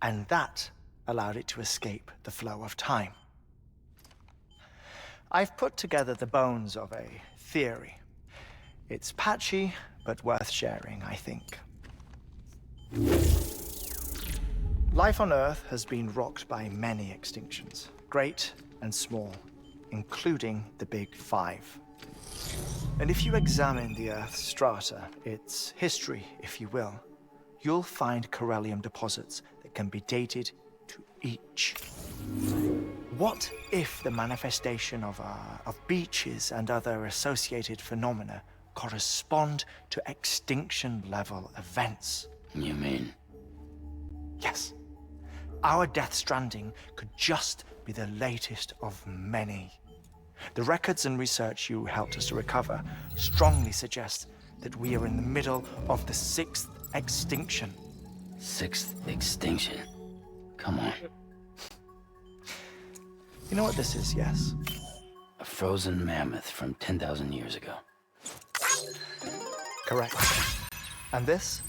and that allowed it to escape the flow of time. I've put together the bones of a theory. It's patchy, but worth sharing, I think. Life on Earth has been rocked by many extinctions, great and small, including the Big Five. And if you examine the Earth's strata, its history, if you will, you'll find chiralium deposits that can be dated to each. What if the manifestation of beaches and other associated phenomena correspond to extinction-level events? You mean? Yes. Our Death Stranding could just be the latest of many. The records and research you helped us to recover strongly suggest that we are in the middle of the 6th extinction. 6th extinction? Come on. You know what this is, yes? A frozen mammoth from 10,000 years ago. Correct. And this?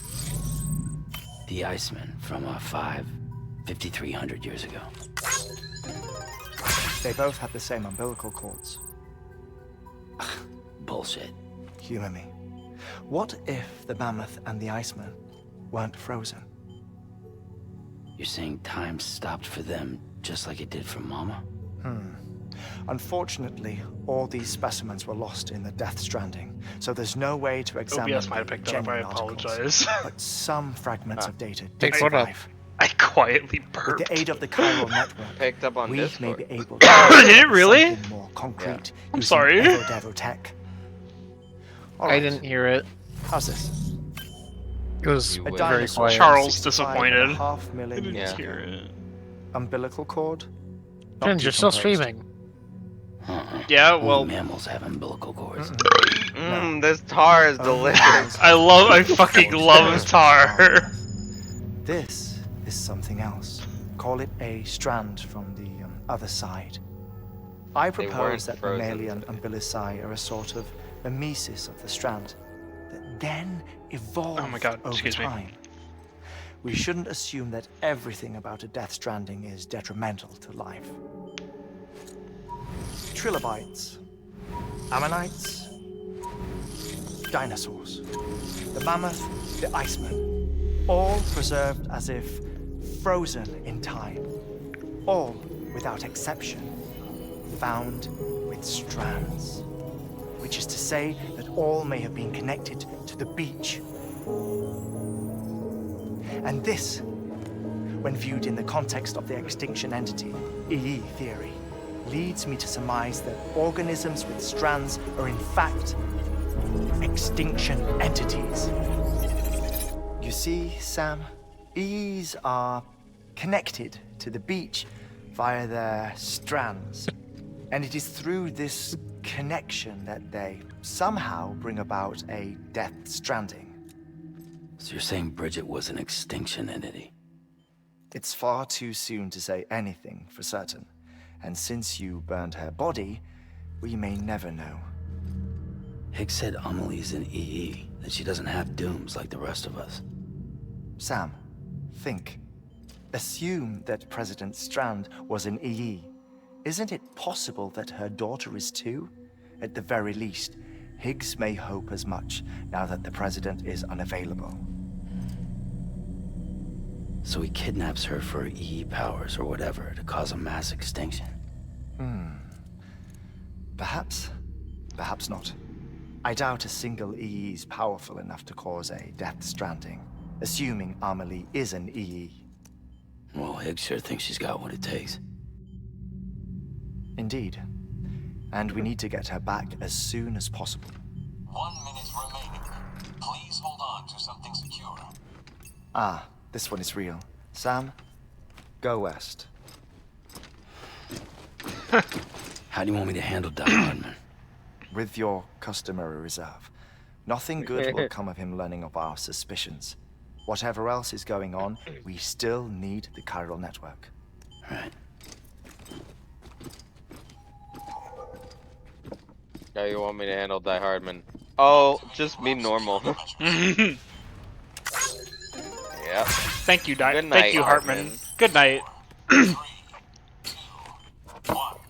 The Iceman from 5,300 years ago. They both have the same umbilical cords. Bullshit. Humor me. What if the mammoth and the Iceman weren't frozen? You're saying time stopped for them just like it did for Mama? Unfortunately, all these specimens were lost in the Death Stranding, so there's no way to examine OBS might have picked that up, I genuine articles. apologize. But some fragments of data Picked did what up? survive. I quietly burped. With the aid of the chiral network, Picked up on we Discord. may be able to Did it really? something more concrete. I'm using sorry. Evo tech. All I right. didn't hear it. How's this? It was You A would. very dinosaur quiet. Charles 65.5 disappointed. million I didn't years hear ago. it. Umbilical cord? Not Friends, you're still decomposed. streaming. Yeah, Only well, mammals have umbilical cords. This tar is delicious. I fucking love tar. This is something else. Call it a strand from the other side. I They weren't propose that frozen mammalian umbilici are a sort of mimesis of the strand that then evolved Oh my God, over excuse me. time. We shouldn't assume that everything about a Death Stranding is detrimental to life. Trilobites, ammonites, dinosaurs, the mammoth, the Iceman, all preserved as if frozen in time, all without exception, found with strands, which is to say that all may have been connected to the beach. And this, when viewed in the context of the extinction entity, EE theory, leads me to surmise that organisms with strands are in fact extinction entities. You see, Sam, EEs are connected to the beach via their strands. And it is through this connection that they somehow bring about a death stranding. So you're saying Bridget was an extinction entity? It's far too soon to say anything for certain. And since you burned her body, we may never know. Higgs said Amelie's an EE, that she doesn't have dooms like the rest of us. Sam, think. Assume that President Strand was an EE. Isn't it possible that her daughter is too? At the very least, Higgs may hope as much now that the president is unavailable. So he kidnaps her for EE powers or whatever to cause a mass extinction. Perhaps. Perhaps not. I doubt a single EE is powerful enough to cause a death stranding, assuming Amelie is an EE. Well, Higgs sure thinks she's got what it takes. Indeed. And we need to get her back as soon as possible. 1 minute remaining. Please hold on to something secure. Ah, this one is real. Sam, go west. How do you want me to handle Die Hardman? With your customary reserve. Nothing good will come of him learning of our suspicions. Whatever else is going on, we still need the chiral network. Right. How you want me to handle Die Hardman? Oh, just be normal. Yep. Yep. Thank you, Good night, Thank you, Hartman. Good night.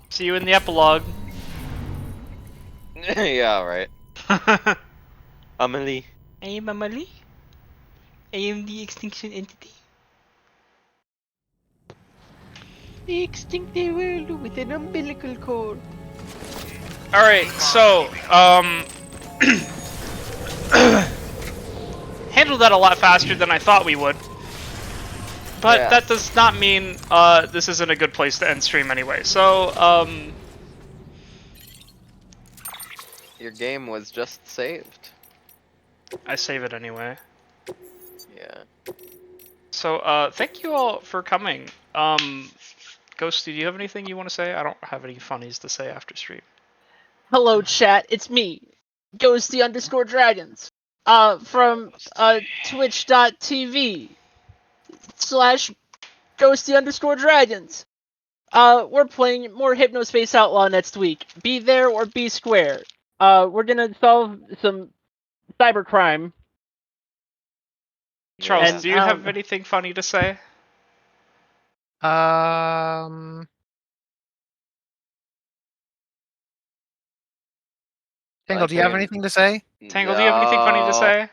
See you in the epilogue. Yeah, right. Amelie. I am Amelie. I am the extinction entity. Extinct the world with an umbilical cord. Alright, so, handled that a lot faster than I thought we would. But Yeah. that does not mean, this isn't a good place to end stream anyway. So, Your game was just saved. I save it anyway. Yeah. So, thank you all for coming. Ghosty, do you have anything you want to say? I don't have any funnies to say after stream. Hello, chat. It's me, Ghosty_Dragons. From Twitch.tv/Ghosty_Dragons. We're playing more Hypnospace Outlaw next week. Be there or be square. We're gonna solve some cybercrime. Charles, And, do you have anything funny to say? Tangle, do you have anything to say? Tangle, do you have anything funny to say?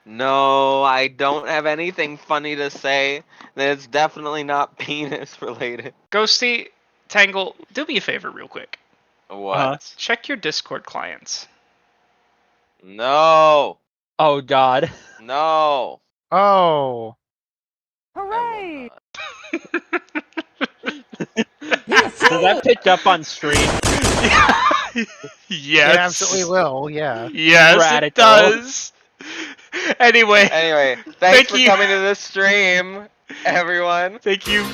No, I don't have anything funny to say. That's definitely not penis related. Ghosty, Tangle, do me a favor real quick. What? Check your Discord clients. No. Oh God. No. Oh. Hooray! Does that pick up on stream? Yes. It absolutely will, yeah. Yes, Radical. it does. Anyway, thanks for coming to this stream, everyone. Thank you.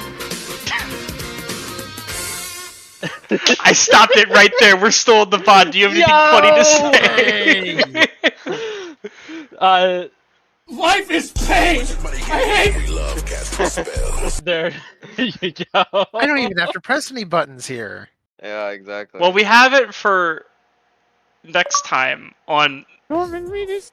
I stopped it right there. We're still in the pod. Do you have anything funny to say? Life is pain. I hate it. There you go. I don't even have to press any buttons here. Yeah, exactly. Well, we have it for next time on. Norman Reedus.